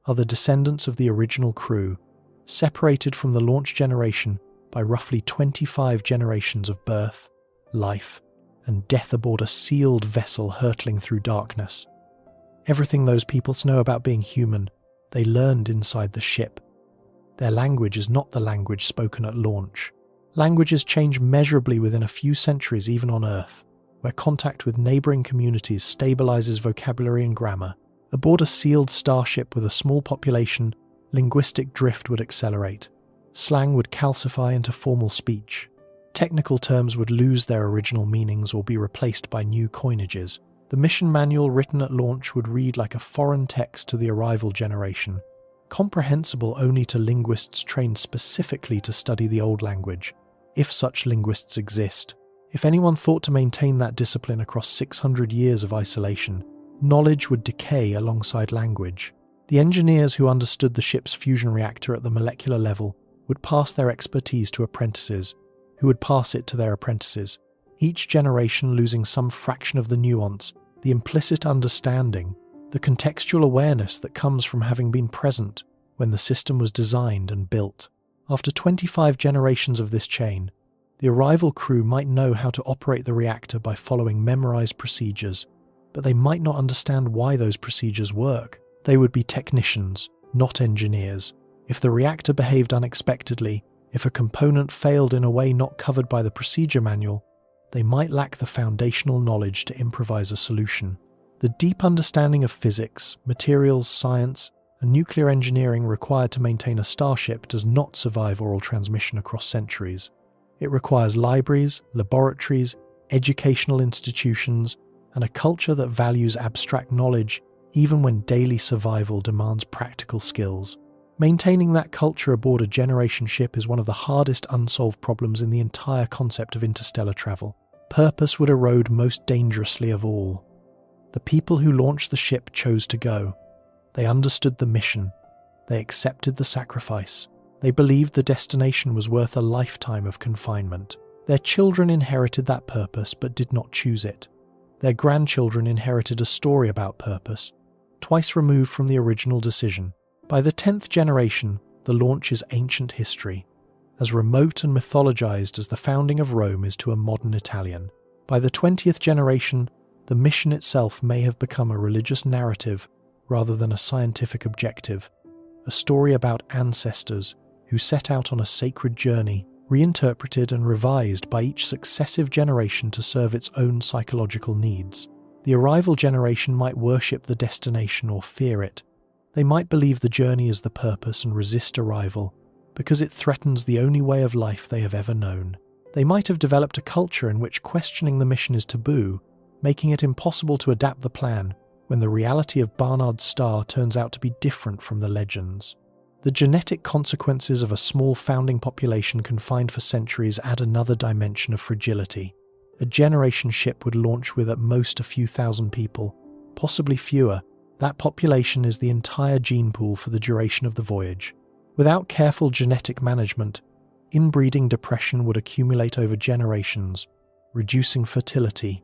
are the descendants of the original crew, separated from the launch generation by roughly 25 generations of birth, life, and death aboard a sealed vessel hurtling through darkness. Everything those people know about being human, they learned inside the ship. Their language is not the language spoken at launch. Languages change measurably within a few centuries even on Earth, where contact with neighbouring communities stabilizes vocabulary and grammar. Aboard a sealed starship with a small population, linguistic drift would accelerate. Slang would calcify into formal speech. Technical terms would lose their original meanings or be replaced by new coinages. The mission manual written at launch would read like a foreign text to the arrival generation, comprehensible only to linguists trained specifically to study the old language, if such linguists exist. If anyone thought to maintain that discipline across 600 years of isolation, knowledge would decay alongside language. The engineers who understood the ship's fusion reactor at the molecular level would pass their expertise to apprentices, who would pass it to their apprentices, each generation losing some fraction of the nuance, the implicit understanding, the contextual awareness that comes from having been present when the system was designed and built. After 25 generations of this chain, the arrival crew might know how to operate the reactor by following memorized procedures, but they might not understand why those procedures work. They would be technicians, not engineers. If the reactor behaved unexpectedly, if a component failed in a way not covered by the procedure manual, they might lack the foundational knowledge to improvise a solution. The deep understanding of physics, materials, science, and nuclear engineering required to maintain a Starship does not survive oral transmission across centuries. It requires libraries, laboratories, educational institutions, and a culture that values abstract knowledge even when daily survival demands practical skills. Maintaining that culture aboard a generation ship is one of the hardest unsolved problems in the entire concept of interstellar travel. Purpose would erode most dangerously of all. The people who launched the ship chose to go. They understood the mission. They accepted the sacrifice. They believed the destination was worth a lifetime of confinement. Their children inherited that purpose but did not choose it. Their grandchildren inherited a story about purpose, twice removed from the original decision. By the 10th generation, the launch is ancient history, as remote and mythologized as the founding of Rome is to a modern Italian. By the 20th generation, the mission itself may have become a religious narrative rather than a scientific objective, a story about ancestors who set out on a sacred journey, reinterpreted and revised by each successive generation to serve its own psychological needs. The arrival generation might worship the destination or fear it. They might believe the journey is the purpose and resist arrival because it threatens the only way of life they have ever known. They might have developed a culture in which questioning the mission is taboo, making it impossible to adapt the plan when the reality of Barnard's star turns out to be different from the legends. The genetic consequences of a small founding population confined for centuries add another dimension of fragility. A generation ship would launch with at most a few thousand people, possibly fewer. That population is the entire gene pool for the duration of the voyage. Without careful genetic management, inbreeding depression would accumulate over generations, reducing fertility,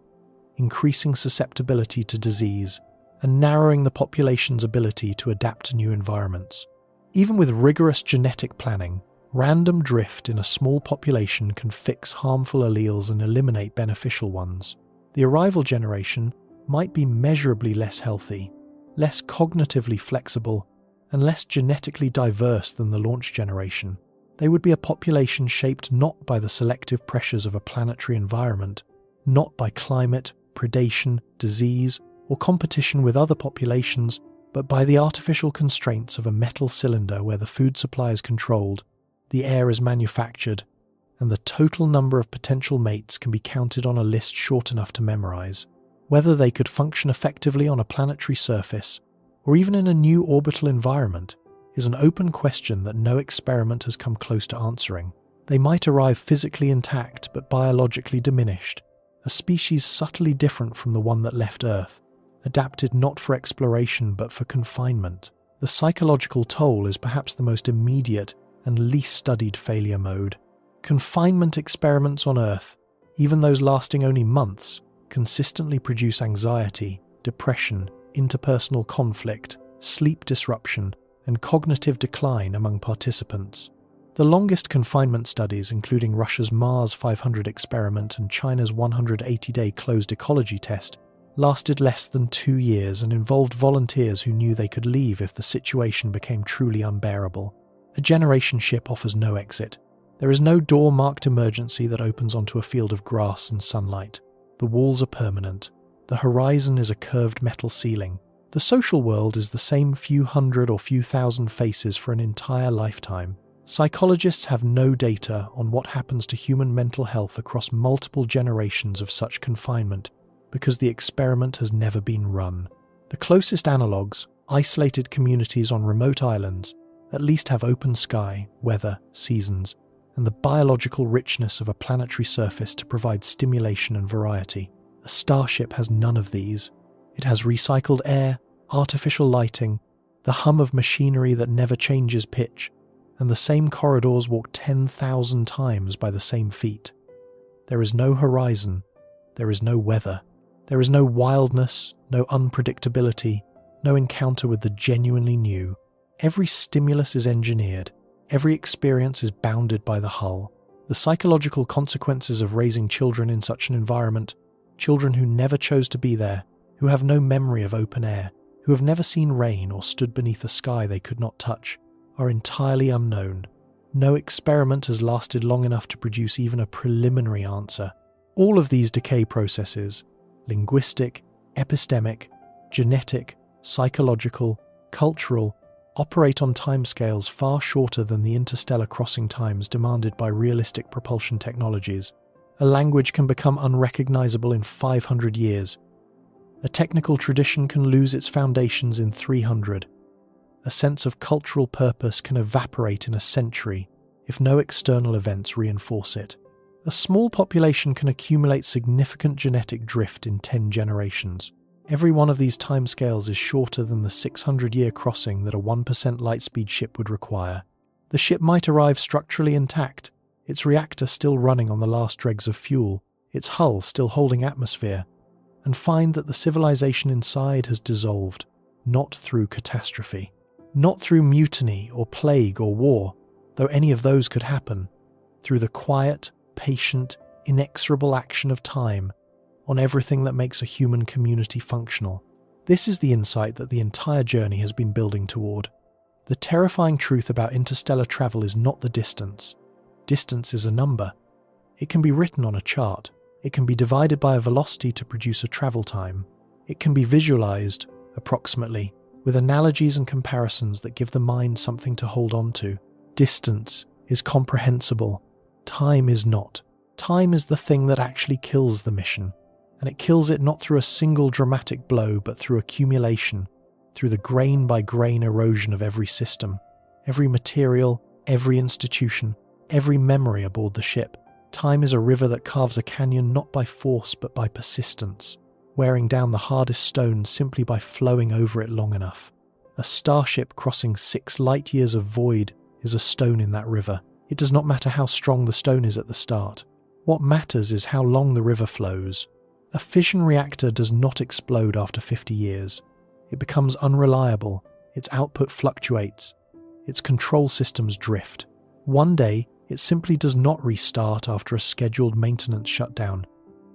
increasing susceptibility to disease, and narrowing the population's ability to adapt to new environments. Even with rigorous genetic planning, random drift in a small population can fix harmful alleles and eliminate beneficial ones. The arrival generation might be measurably less healthy, less cognitively flexible, and less genetically diverse than the launch generation. They would be a population shaped not by the selective pressures of a planetary environment, not by climate, predation, disease, or competition with other populations, but by the artificial constraints of a metal cylinder where the food supply is controlled, the air is manufactured, and the total number of potential mates can be counted on a list short enough to memorize. Whether they could function effectively on a planetary surface, or even in a new orbital environment, is an open question that no experiment has come close to answering. They might arrive physically intact but biologically diminished, a species subtly different from the one that left Earth, adapted not for exploration but for confinement. The psychological toll is perhaps the most immediate and least studied failure mode. Confinement experiments on Earth, even those lasting only months, consistently produce anxiety, depression, interpersonal conflict, sleep disruption, and cognitive decline among participants. The longest confinement studies, including Russia's Mars 500 experiment and China's 180-day closed ecology test, lasted less than 2 years and involved volunteers who knew they could leave if the situation became truly unbearable. A generation ship offers no exit. There is no door marked emergency that opens onto a field of grass and sunlight. The walls are permanent. The horizon is a curved metal ceiling. The social world is the same few hundred or few thousand faces for an entire lifetime. Psychologists have no data on what happens to human mental health across multiple generations of such confinement because the experiment has never been run. The closest analogues, isolated communities on remote islands, at least have open sky, weather, seasons, and the biological richness of a planetary surface to provide stimulation and variety. A starship has none of these. It has recycled air, artificial lighting, the hum of machinery that never changes pitch, and the same corridors walked 10,000 times by the same feet. There is no horizon. There is no weather. There is no wildness, no unpredictability, no encounter with the genuinely new. Every stimulus is engineered. Every experience is bounded by the hull. The psychological consequences of raising children in such an environment, children who never chose to be there, who have no memory of open air, who have never seen rain or stood beneath a sky they could not touch, are entirely unknown. No experiment has lasted long enough to produce even a preliminary answer. All of these decay processes, linguistic, epistemic, genetic, psychological, cultural, operate on timescales far shorter than the interstellar crossing times demanded by realistic propulsion technologies. A language can become unrecognizable in 500 years. A technical tradition can lose its foundations in 300. A sense of cultural purpose can evaporate in a century if no external events reinforce it. A small population can accumulate significant genetic drift in 10 generations. Every one of these timescales is shorter than the 600-year crossing that a 1% light-speed ship would require. The ship might arrive structurally intact, its reactor still running on the last dregs of fuel, its hull still holding atmosphere, and find that the civilization inside has dissolved, not through catastrophe, not through mutiny or plague or war, though any of those could happen, through the quiet, patient, inexorable action of time on everything that makes a human community functional. This is the insight that the entire journey has been building toward. The terrifying truth about interstellar travel is not the distance. Distance is a number. It can be written on a chart. It can be divided by a velocity to produce a travel time. It can be visualized, approximately, with analogies and comparisons that give the mind something to hold on to. Distance is comprehensible. Time is not. Time is the thing that actually kills the mission. And it kills it not through a single dramatic blow, but through accumulation, through the grain-by-grain erosion of every system, every material, every institution, every memory aboard the ship. Time is a river that carves a canyon not by force but by persistence, wearing down the hardest stone simply by flowing over it long enough. A starship crossing 6 light-years of void is a stone in that river. It does not matter how strong the stone is at the start. What matters is how long the river flows. A fission reactor does not explode after 50 years. It becomes unreliable, its output fluctuates, its control systems drift. One day, it simply does not restart after a scheduled maintenance shutdown,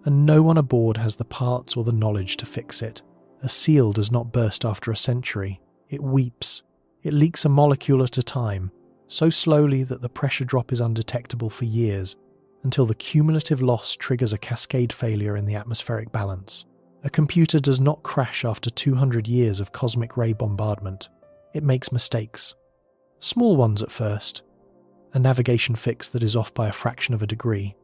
and no one aboard has the parts or the knowledge to fix it. A seal does not burst after a century. It weeps. It leaks a molecule at a time, so slowly that the pressure drop is undetectable for years, until the cumulative loss triggers a cascade failure in the atmospheric balance. A computer does not crash after 200 years of cosmic ray bombardment. It makes mistakes. Small ones at first. A navigation fix that is off by a fraction of a degree.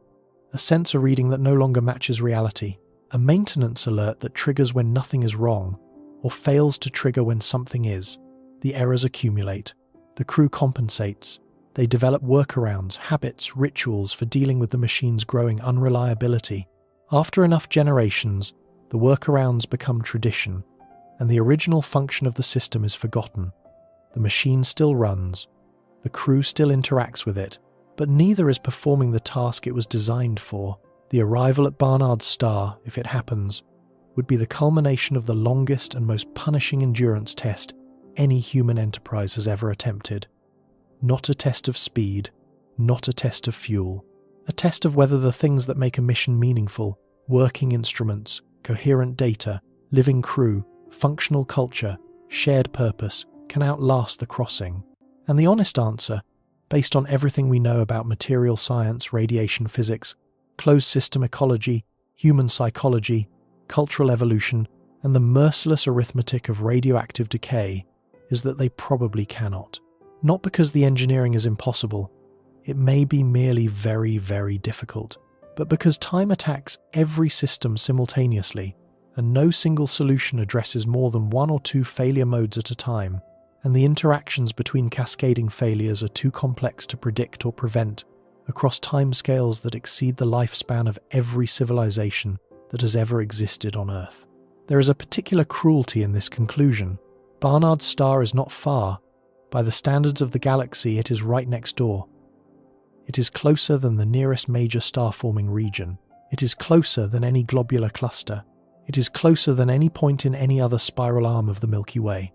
A sensor reading that no longer matches reality. A maintenance alert that triggers when nothing is wrong, or fails to trigger when something is. The errors accumulate. The crew compensates. They develop workarounds, habits, rituals for dealing with the machine's growing unreliability. After enough generations, the workarounds become tradition, and the original function of the system is forgotten. The machine still runs. The crew still interacts with it, but neither is performing the task it was designed for. The arrival at Barnard's star, if it happens, would be the culmination of the longest and most punishing endurance test any human enterprise has ever attempted. Not a test of speed, not a test of fuel. A test of whether the things that make a mission meaningful, working instruments, coherent data, living crew, functional culture, shared purpose, can outlast the crossing. And the honest answer, based on everything we know about material science, radiation physics, closed system ecology, human psychology, cultural evolution, and the merciless arithmetic of radioactive decay, is that they probably cannot. Not because the engineering is impossible, it may be merely very, very difficult, but because time attacks every system simultaneously, and no single solution addresses more than 1 or 2 failure modes at a time, and the interactions between cascading failures are too complex to predict or prevent across timescales that exceed the lifespan of every civilization that has ever existed on Earth. There is a particular cruelty in this conclusion. Barnard's star is not far. By the standards of the galaxy, it is right next door. It is closer than the nearest major star-forming region. It is closer than any globular cluster. It is closer than any point in any other spiral arm of the Milky Way.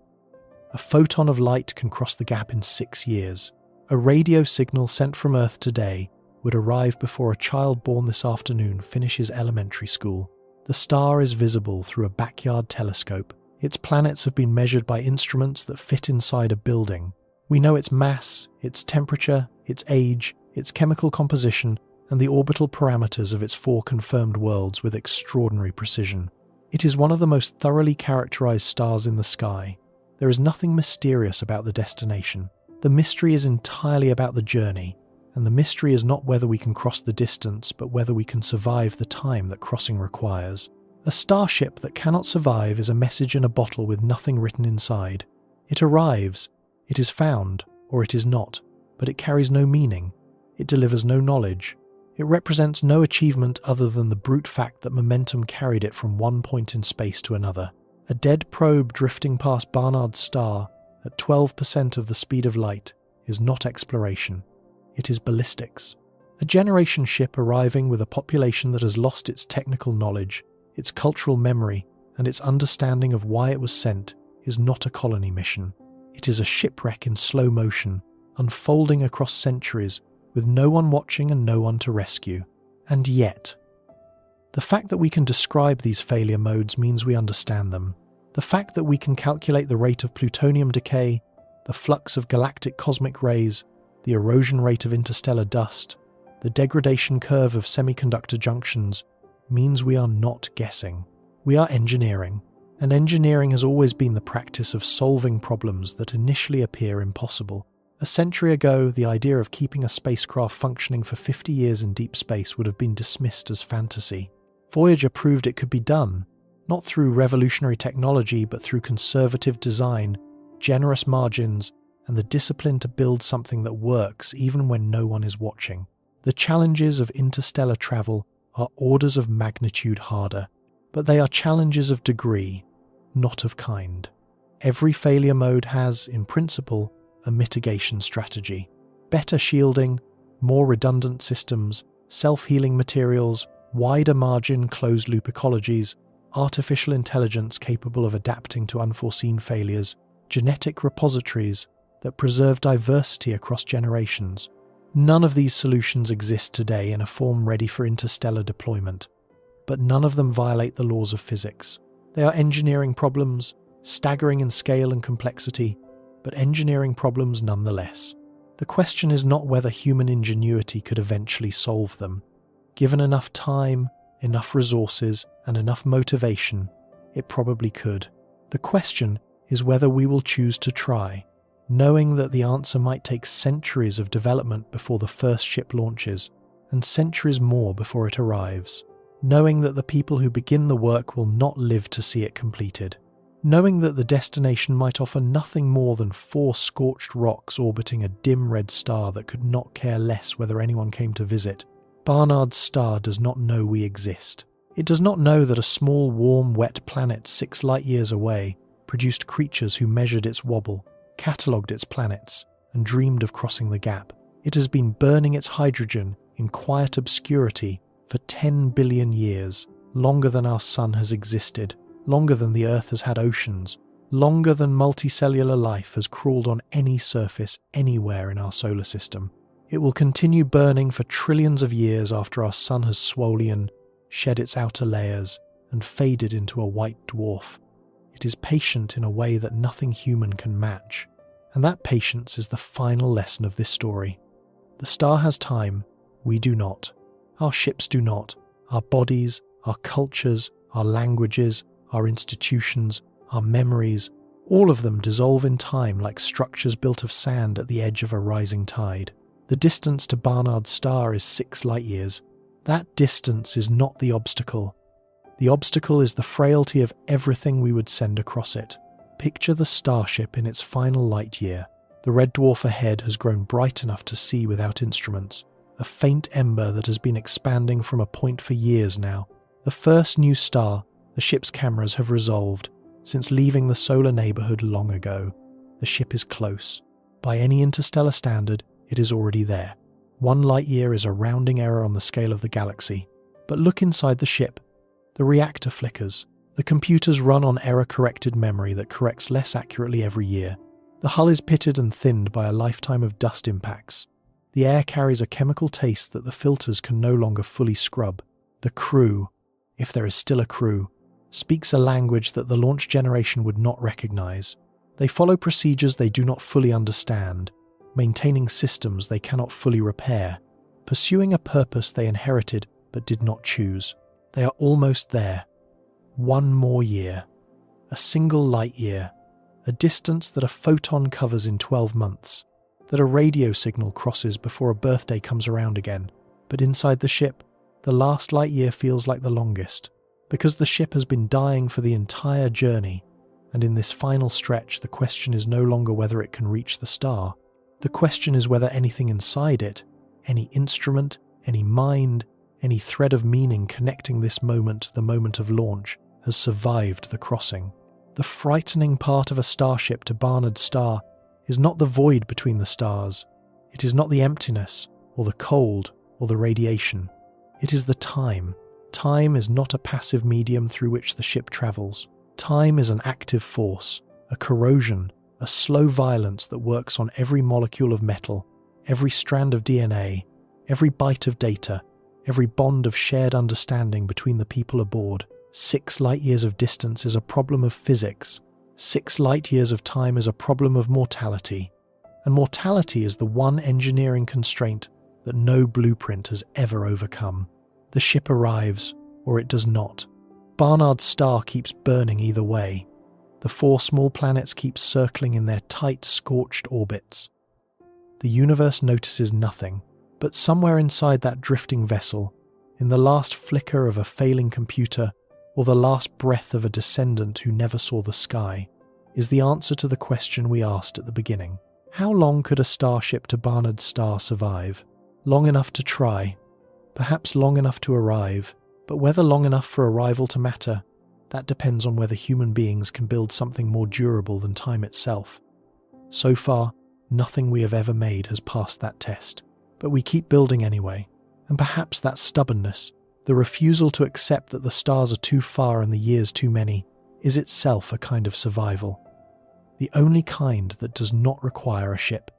A photon of light can cross the gap in 6 years. A radio signal sent from Earth today would arrive before a child born this afternoon finishes elementary school. The star is visible through a backyard telescope. Its planets have been measured by instruments that fit inside a building, We know its mass, its temperature, its age, its chemical composition, and the orbital parameters of its 4 confirmed worlds with extraordinary precision. It is one of the most thoroughly characterized stars in the sky. There is nothing mysterious about the destination. The mystery is entirely about the journey, and the mystery is not whether we can cross the distance, but whether we can survive the time that crossing requires. A starship that cannot survive is a message in a bottle with nothing written inside. It arrives, it is found, or it is not, but it carries no meaning. It delivers no knowledge. It represents no achievement other than the brute fact that momentum carried it from one point in space to another. A dead probe drifting past Barnard's star at 12% of the speed of light is not exploration. It is ballistics. A generation ship arriving with a population that has lost its technical knowledge, its cultural memory, and its understanding of why it was sent is not a colony mission. It is a shipwreck in slow motion, unfolding across centuries, with no one watching and no one to rescue. And yet, the fact that we can describe these failure modes means we understand them. The fact that we can calculate the rate of plutonium decay, the flux of galactic cosmic rays, the erosion rate of interstellar dust, the degradation curve of semiconductor junctions, means we are not guessing. We are engineering, and engineering has always been the practice of solving problems that initially appear impossible. A century ago, the idea of keeping a spacecraft functioning for 50 years in deep space would have been dismissed as fantasy. Voyager proved it could be done, not through revolutionary technology, but through conservative design, generous margins, and the discipline to build something that works even when no one is watching. The challenges of interstellar travel are orders of magnitude harder, but they are challenges of degree, not of kind. Every failure mode has, in principle, a mitigation strategy. Better shielding, more redundant systems, self-healing materials, wider margin closed-loop ecologies, artificial intelligence capable of adapting to unforeseen failures, genetic repositories that preserve diversity across generations. None of these solutions exist today in a form ready for interstellar deployment, but none of them violate the laws of physics. They are engineering problems, staggering in scale and complexity, but engineering problems nonetheless. The question is not whether human ingenuity could eventually solve them. Given enough time, enough resources, and enough motivation, it probably could. The question is whether we will choose to try, knowing that the answer might take centuries of development before the first ship launches, and centuries more before it arrives. Knowing that the people who begin the work will not live to see it completed. Knowing that the destination might offer nothing more than 4 scorched rocks orbiting a dim red star that could not care less whether anyone came to visit. Barnard's star does not know we exist. It does not know that a small, warm, wet planet 6 light-years away produced creatures who measured its wobble, catalogued its planets, and dreamed of crossing the gap. It has been burning its hydrogen in quiet obscurity for 10 billion years, longer than our sun has existed, longer than the Earth has had oceans, longer than multicellular life has crawled on any surface anywhere in our solar system. It will continue burning for trillions of years after our sun has swollen, shed its outer layers, and faded into a white dwarf. It is patient in a way that nothing human can match, and that patience is the final lesson of this story. The star has time, we do not. Our ships do not. Our bodies, our cultures, our languages, our institutions, our memories, all of them dissolve in time like structures built of sand at the edge of a rising tide. The distance to Barnard's star is 6 light-years. That distance is not the obstacle. The obstacle is the frailty of everything we would send across it. Picture the Starship in its final light year. The red dwarf ahead has grown bright enough to see without instruments, a faint ember that has been expanding from a point for years now. The first new star the ship's cameras have resolved since leaving the solar neighborhood long ago. The ship is close. By any interstellar standard, it is already there. 1 light-year is a rounding error on the scale of the galaxy. But look inside the ship. The reactor flickers. The computers run on error-corrected memory that corrects less accurately every year. The hull is pitted and thinned by a lifetime of dust impacts. The air carries a chemical taste that the filters can no longer fully scrub. The crew, if there is still a crew, speaks a language that the launch generation would not recognize. They follow procedures they do not fully understand, maintaining systems they cannot fully repair, pursuing a purpose they inherited but did not choose. They are almost there. One more year. A single light year. A distance that a photon covers in 12 months. That a radio signal crosses before a birthday comes around again. But inside the ship, the last light year feels like the longest. Because the ship has been dying for the entire journey. And in this final stretch, the question is no longer whether it can reach the star. The question is whether anything inside it, any instrument, any mind, any thread of meaning connecting this moment to the moment of launch, has survived the crossing. The frightening part of a starship to Barnard's star is not the void between the stars. It is not the emptiness, or the cold, or the radiation. It is the time. Time is not a passive medium through which the ship travels. Time is an active force, a corrosion, a slow violence that works on every molecule of metal, every strand of DNA, every byte of data, every bond of shared understanding between the people aboard. 6 light years of distance is a problem of physics. 6 light years of time is a problem of mortality. And mortality is the one engineering constraint that no blueprint has ever overcome. The ship arrives, or it does not. Barnard's star keeps burning either way. The 4 small planets keep circling in their tight, scorched orbits. The universe notices nothing, but somewhere inside that drifting vessel, in the last flicker of a failing computer, or the last breath of a descendant who never saw the sky, is the answer to the question we asked at the beginning. How long could a starship to Barnard's star survive? Long enough to try, perhaps long enough to arrive, but whether long enough for arrival to matter, that depends on whether human beings can build something more durable than time itself. So far, nothing we have ever made has passed that test, but we keep building anyway, and perhaps that stubbornness, the refusal to accept that the stars are too far and the years too many, is itself a kind of survival. The only kind that does not require a ship.